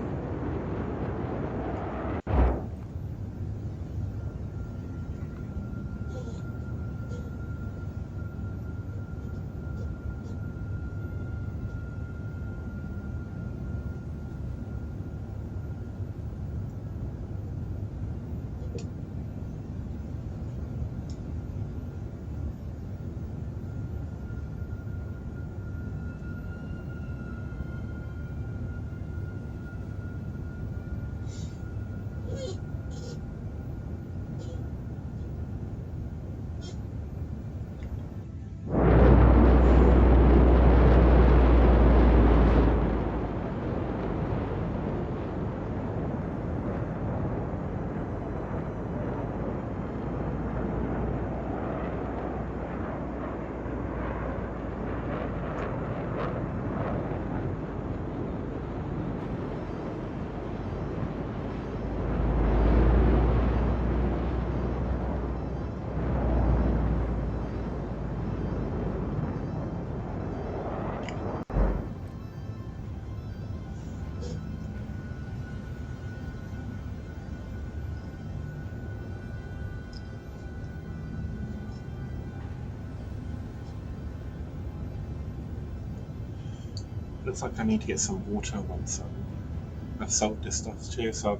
Looks like I need to get some water once I've sold this stuff too, so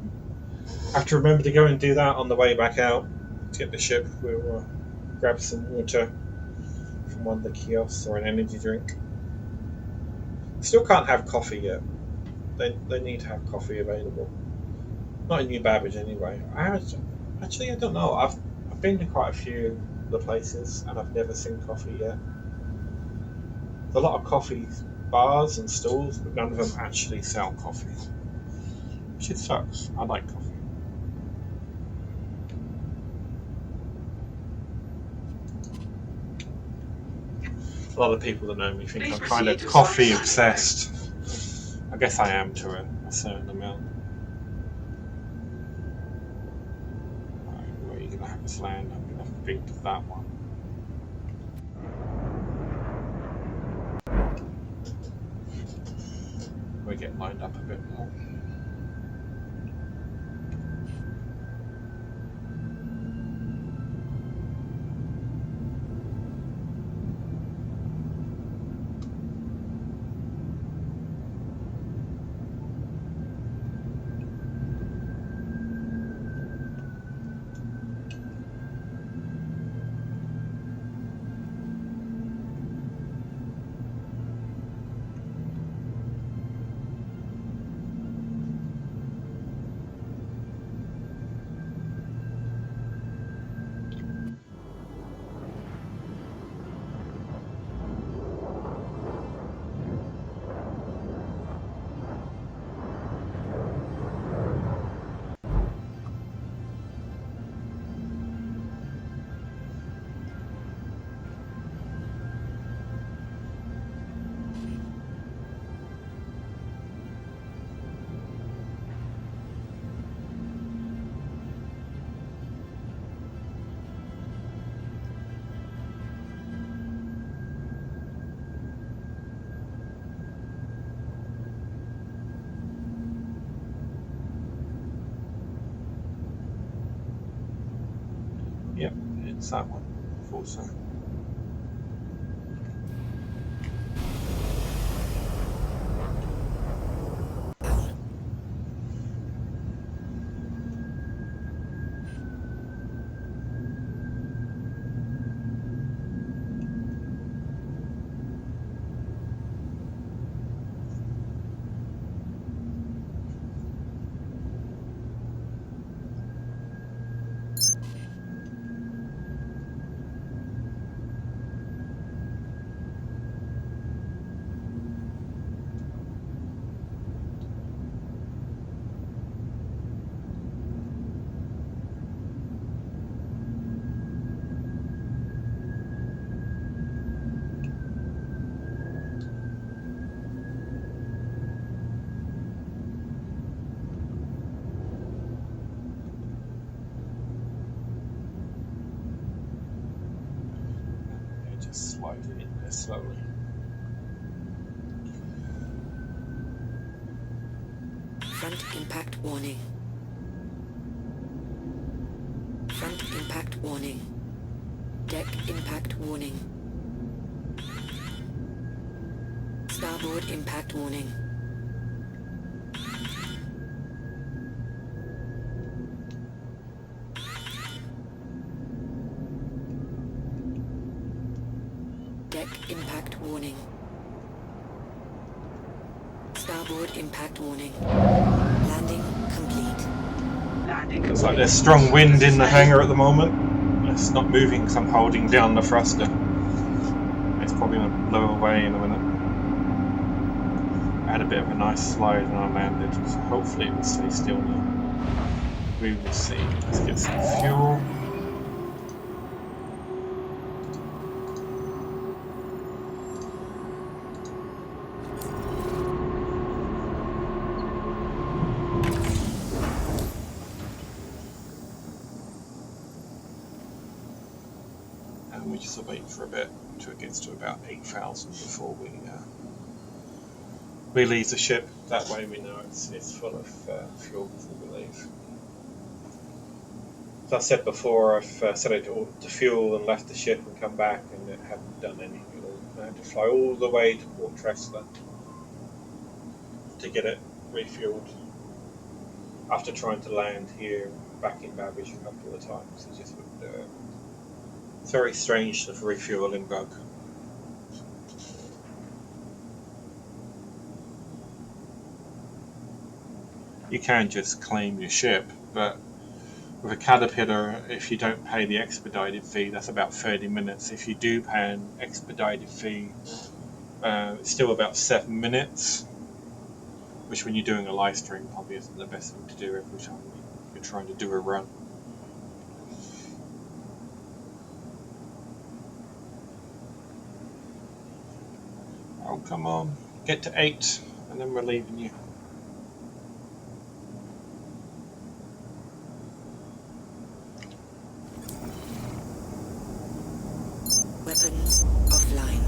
I have to remember to go and do that on the way back out to get the ship. We'll grab some water from one of the kiosks or an energy drink. Still can't have coffee yet. They need to have coffee available. Not in New Babbage anyway. I don't know. I've been to quite a few of the places and I've never seen coffee yet. There's a lot of coffee bars and stalls, but none of them actually sell coffee. Which sucks. I like coffee. A lot of people that know me think I'm kind of coffee obsessed. I guess I am to a certain amount. Right, where are you going to have us land? I'm going to pick that one. We get lined up a bit more. Yep, it's that one. Thought so. Just slide it in there slowly. Front impact warning. Front impact warning. Deck impact warning. Starboard impact warning. Deck impact warning. Starboard impact warning. Landing complete. Landing Looks like complete. there's strong wind in the hangar at the moment. It's not moving because I'm holding down the thruster. It's probably going to blow away in a minute. I had a bit of a nice slide when I landed, so hopefully it will stay still now. We will see. Let's get some fuel. And we just wait for a bit until it gets to about 8,000 before we leave the ship. That way we know it's full of fuel before we leave. As I said before, I've set it to fuel and left the ship and come back, and it hadn't done anything at all. I had to fly all the way to Port Tressler to get it refueled after trying to land here back in Babbage a couple of times. It just wouldn't do it. It's very strange, the refueling bug. You can just claim your ship, but with a Caterpillar, if you don't pay the expedited fee, that's about 30 minutes. If you do pay an expedited fee, it's still about 7 minutes, which when you're doing a live stream probably isn't the best thing to do every time you're trying to do a run. Oh, come on. Get to 8, and then we're leaving you. Weapons offline.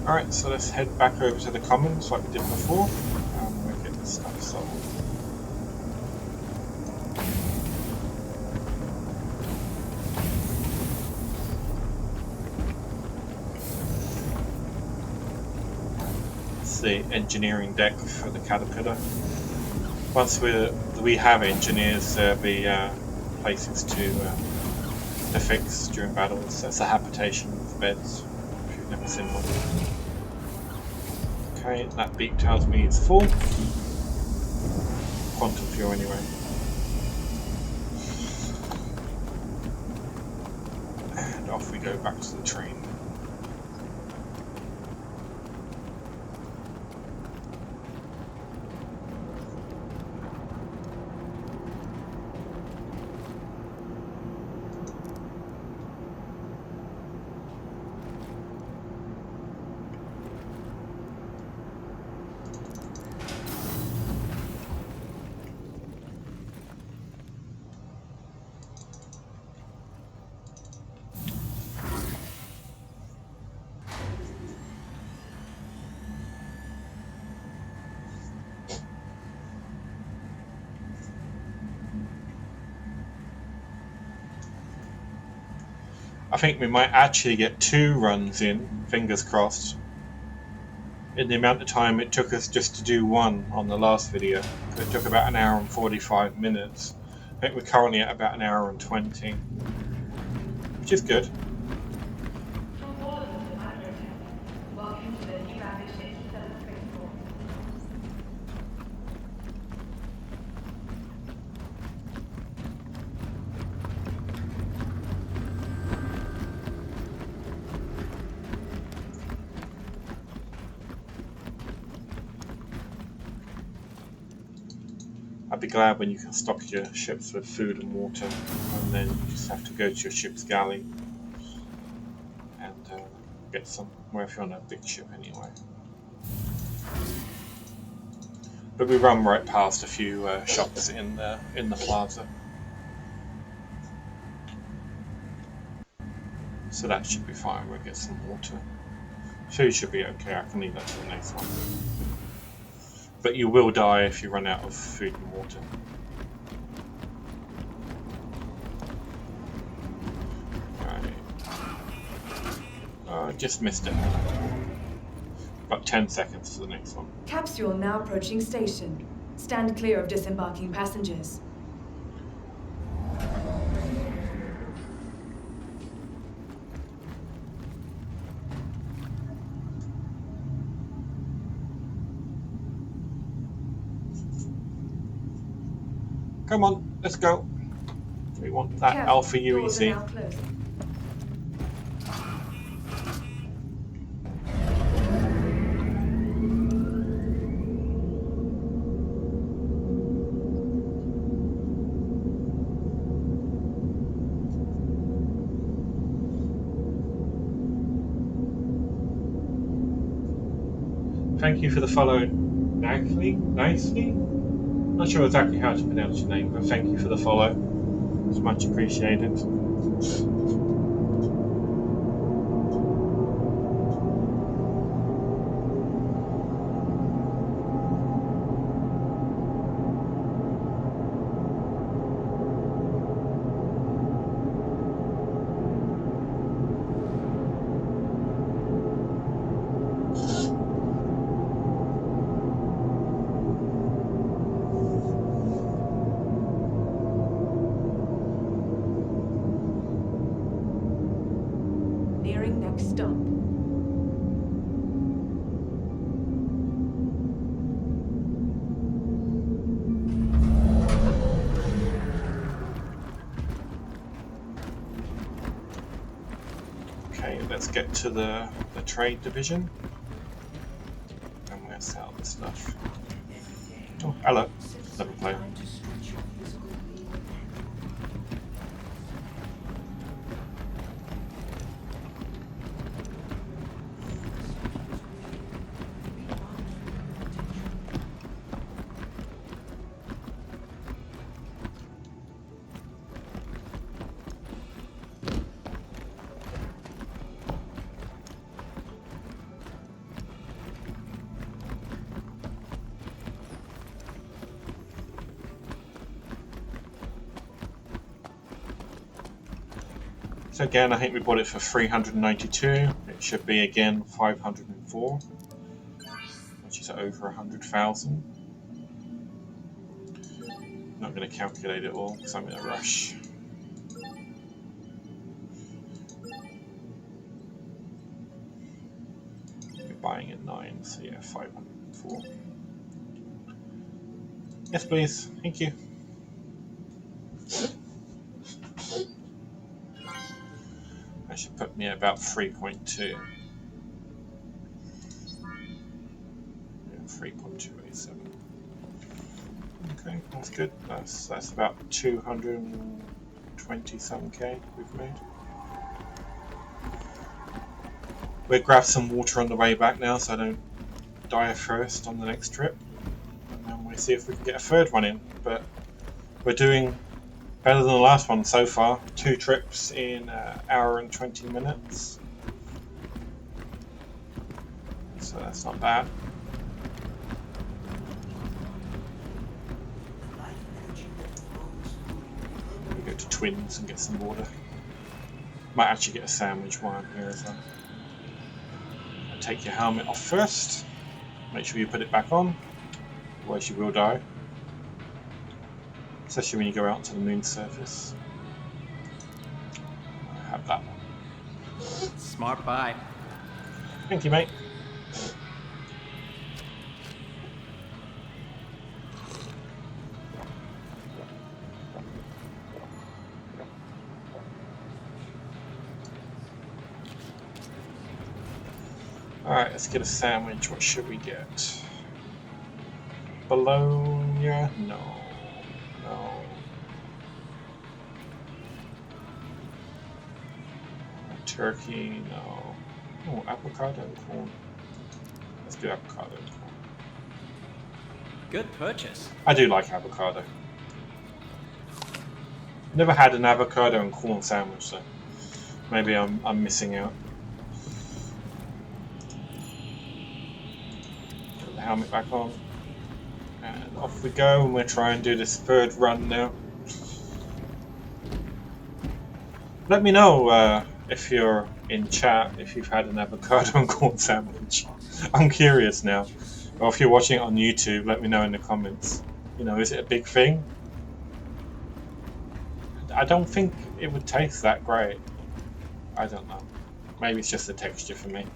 Alright, so let's head back over to the commons like we did before, and we'll get this stuff solved. It's the engineering deck for the Caterpillar. Once we have engineers, there'll be places to fix during battles. That's a habitation with beds, if you've never seen one. Okay, that beep tells me it's full. Quantum fuel anyway. And off we go back to the train. I think we might actually get 2 runs in, fingers crossed, in the amount of time it took us just to do one on the last video. It took about 1 hour and 45 minutes. I think we're currently at about 1 hour and 20, which is good. From all of us at Microtech, welcome to the new Babbage 67 spaceport. I'd be glad when you can stock your ships with food and water, and then you just have to go to your ship's galley and get some, well, if you're on a big ship anyway. But we run right past a few shops in the plaza, so that should be fine. We'll get some water. Food should be okay. I can leave that to the next one. But you will die if you run out of food and water. Right. Just missed it. Got 10 seconds to the next one. Capsule now approaching station. Stand clear of disembarking passengers. Come on, let's go. We want that Careful, Alpha doors are UEC. now closing. Thank you for the follow, nicely. Not sure exactly how to pronounce your name, but thank you for the follow. It's much appreciated. Strike stop. Okay, let's get to the trade division. And we'll sell the stuff. Oh, hello. Never play. So again, I think we bought it for 392. It should be again 504, which is over 100,000. Not going to calculate it all because I'm in a rush. We're buying at 9, so yeah, 504. Yes, please. Thank you. That should put me at about 3.2. Yeah, 3.287. Okay, that's good. That's about 220 some K we've made. We'll grab some water on the way back now so I don't die of thirst on the next trip. And then we'll see if we can get a third one in. But we're doing better than the last one so far. 2 trips in an hour and 20 minutes. So that's not bad. We go to Twins and get some water. Might actually get a sandwich while I'm here as well. Take your helmet off first. Make sure you put it back on, otherwise you will die. Especially when you go out to the moon's surface. I have that one. Smart buy. Thank you, mate. Alright, let's get a sandwich. What should we get? Bologna? No. No. Turkey? No. Oh, avocado and corn. Let's do avocado and corn. Good purchase. I do like avocado. Never had an avocado and corn sandwich, so maybe I'm missing out. Put the helmet back on, and off we go. And we'll try and do this third run now. Let me know if you're in chat if you've had an avocado and corn sandwich. I'm curious now. Or if you're watching it on YouTube, let me know in the comments. You know, is it a big thing? I don't think it would taste that great. I don't know. Maybe it's just the texture for me.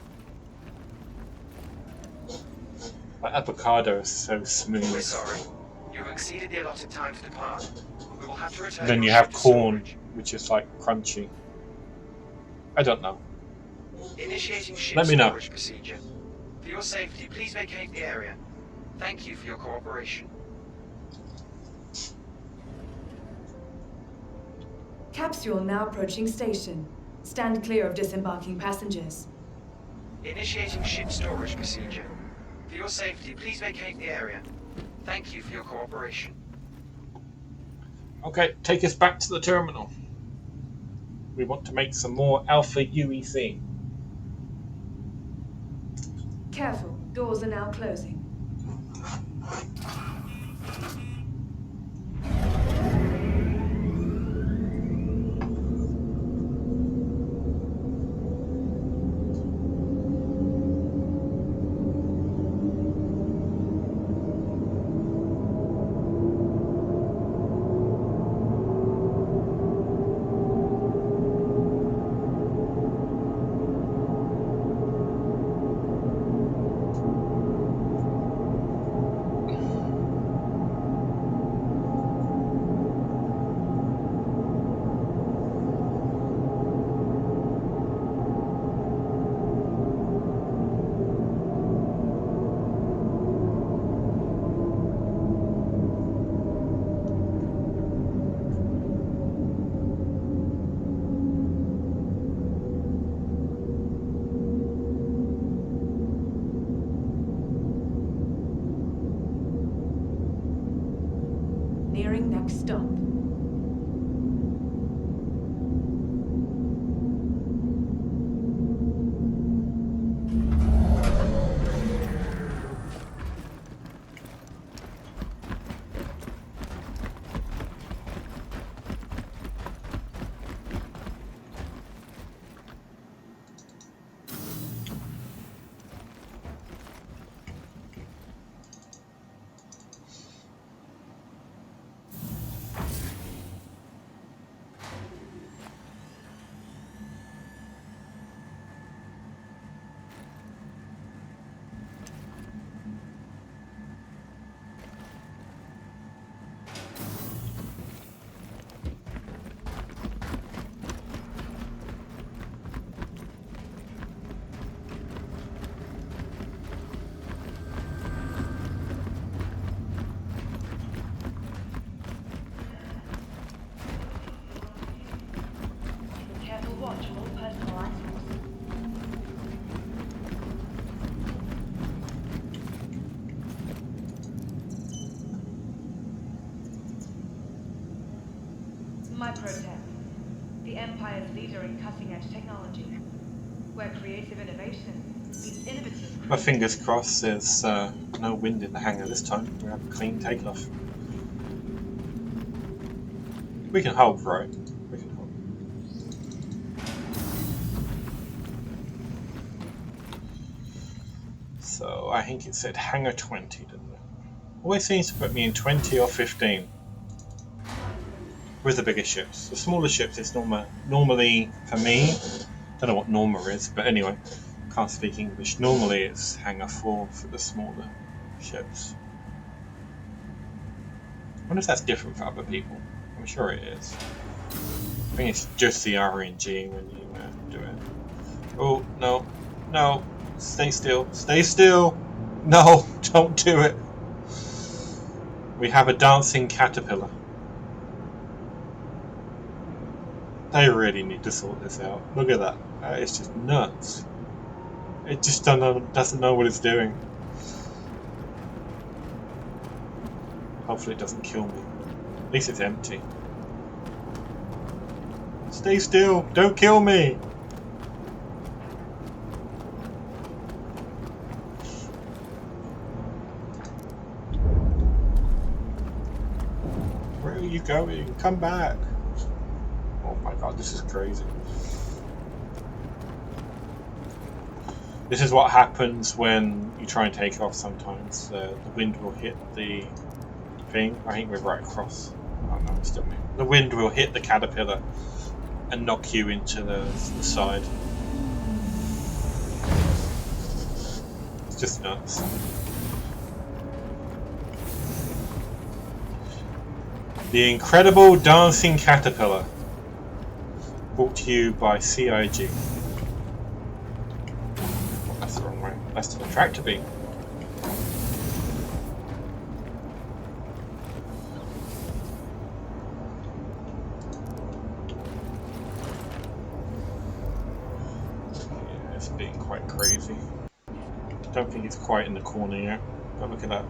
But avocado is so smooth. We're sorry. You've exceeded the allotted time to depart. We will have to return. Then you your have ship to corn, storage. which is like crunchy. I don't know. Initiating ship Let me know. storage procedure. For your safety, please vacate the area. Thank you for your cooperation. Capsule now approaching station. Stand clear of disembarking passengers. Initiating ship storage procedure. For your safety, please vacate the area. Thank you for your cooperation. Okay, take us back to the terminal. We want to make some more Alpha UEC. Careful, doors are now closing. stop. Careful watch on all personal items. My pro tip. The Empire's leader in cutting-edge technology. Where creative innovation meets innovative... My fingers crossed there's no wind in the hangar this time. We have a clean takeoff. We can hold, right? We can hold. So I think it said hangar 20, didn't it? Always seems to put me in 20 or 15. With the bigger ships. The smaller ships is normally, for me, don't know what normal is, but anyway, can't speak English. Normally it's hangar 4 for the smaller ships. I wonder if that's different for other people. I'm sure it is. I think it's just the RNG when you do it. Oh, no. No. Stay still. Stay still! No, don't do it. We have a dancing caterpillar. They really need to sort this out. Look at that. It's just nuts. It just doesn't know what it's doing. Hopefully it doesn't kill me. At least it's empty. Stay still! Don't kill me! Where are you going? Come back! Oh my god, this is crazy. This is what happens when you try and take off sometimes. The wind will hit the thing. I think we're right across. Oh no, it's still me. The wind will hit the caterpillar and knock you into the side. It's just nuts. The incredible dancing caterpillar. Brought to you by CIG. Oh, that's the wrong way. That's to the tractor beam. Yeah, it's being quite crazy. Don't think it's quite in the corner yet, but look at that.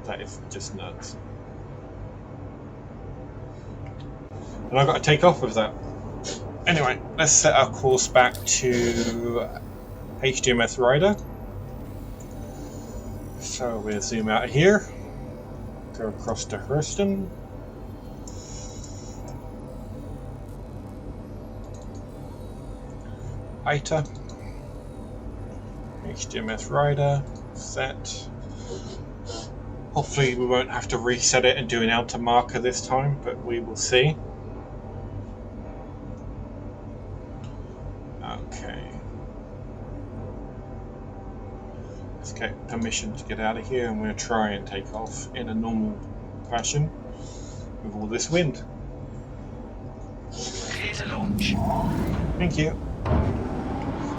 That is just nuts. And I've got to take off with that. Anyway, let's set our course back to HDMS Rider. So we'll zoom out of here, go across to Hurston. ITA. HDMS Rider, set. Hopefully we won't have to reset it and do an outer marker this time, but we will see. Okay. Let's get permission to get out of here and we'll try and take off in a normal fashion with all this wind. Clear to launch. Thank you.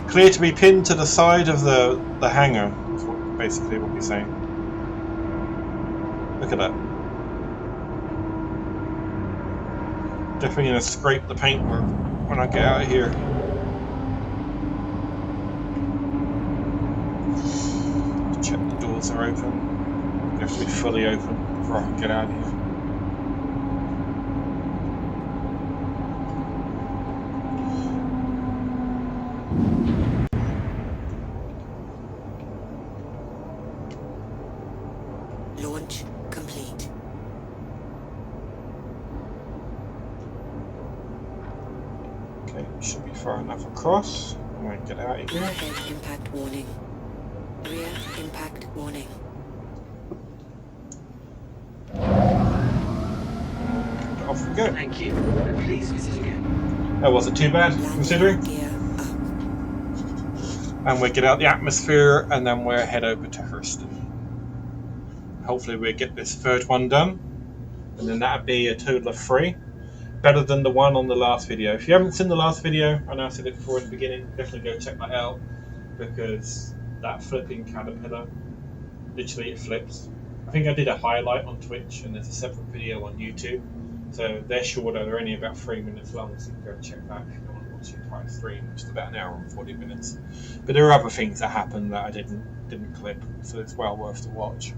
Clear to be pinned to the side of the hangar, is basically what we're saying. Look at that. Definitely going to scrape the paintwork when I get out of here. check the doors are open. They have to be fully open before I can get out of here. Launch complete. Okay, should be far enough across. I'm going to get out of here. Ahead impact warning. Rear impact warning. And off we go. Thank you. Please visit again. That wasn't too bad, Landing considering. gear up. And we get out the atmosphere, and then we'll head over to Hurston. Hopefully we'll get this third one done, and then that'd be a total of 3. Better than the one on the last video. If you haven't seen the last video, I know I said it before in the beginning, definitely go check that out, because that flipping caterpillar, literally it flips. I think I did a highlight on Twitch, and there's a separate video on YouTube. So they're shorter, they're only about 3 minutes long, so you can go check that if you don't want to watch the entire stream, which is about an hour and 40 minutes. But there are other things that happen that I didn't clip, so it's well worth the watch.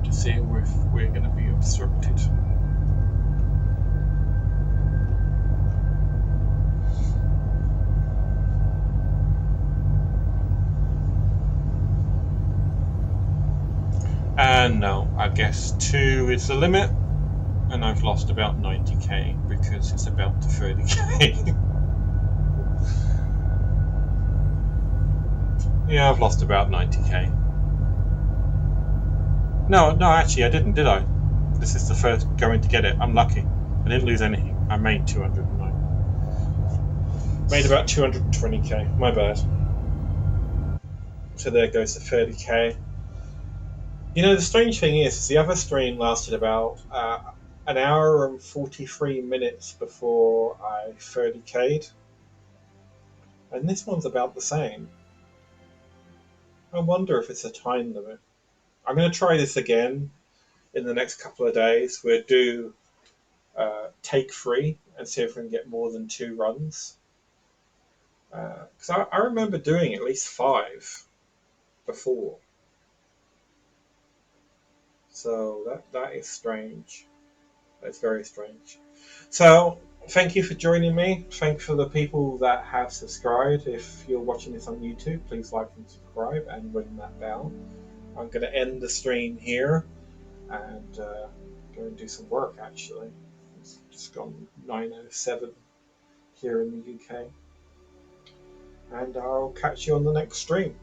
See if we're going to be obstructed. And no, I guess 2 is the limit, and I've lost about 90k because it's about to 30k. Yeah, I've lost about 90k. No, actually I didn't, did I? This is the first going to get it. I'm lucky. I didn't lose anything. I made 209. Made about 220k. My bad. So there goes the 30k. You know, the strange thing is the other stream lasted about an hour and 43 minutes before I 30k'd. And this one's about the same. I wonder if it's a time limit. I'm going to try this again in the next couple of days. We'll do take 3 and see if we can get more than 2 runs. Because I remember doing at least 5 before. So that is strange. That's very strange. So thank you for joining me. Thanks for the people that have subscribed. If you're watching this on YouTube, please like and subscribe and ring that bell. I'm going to end the stream here and go and do some work, actually. It's just gone 9:07 here in the UK. And I'll catch you on the next stream.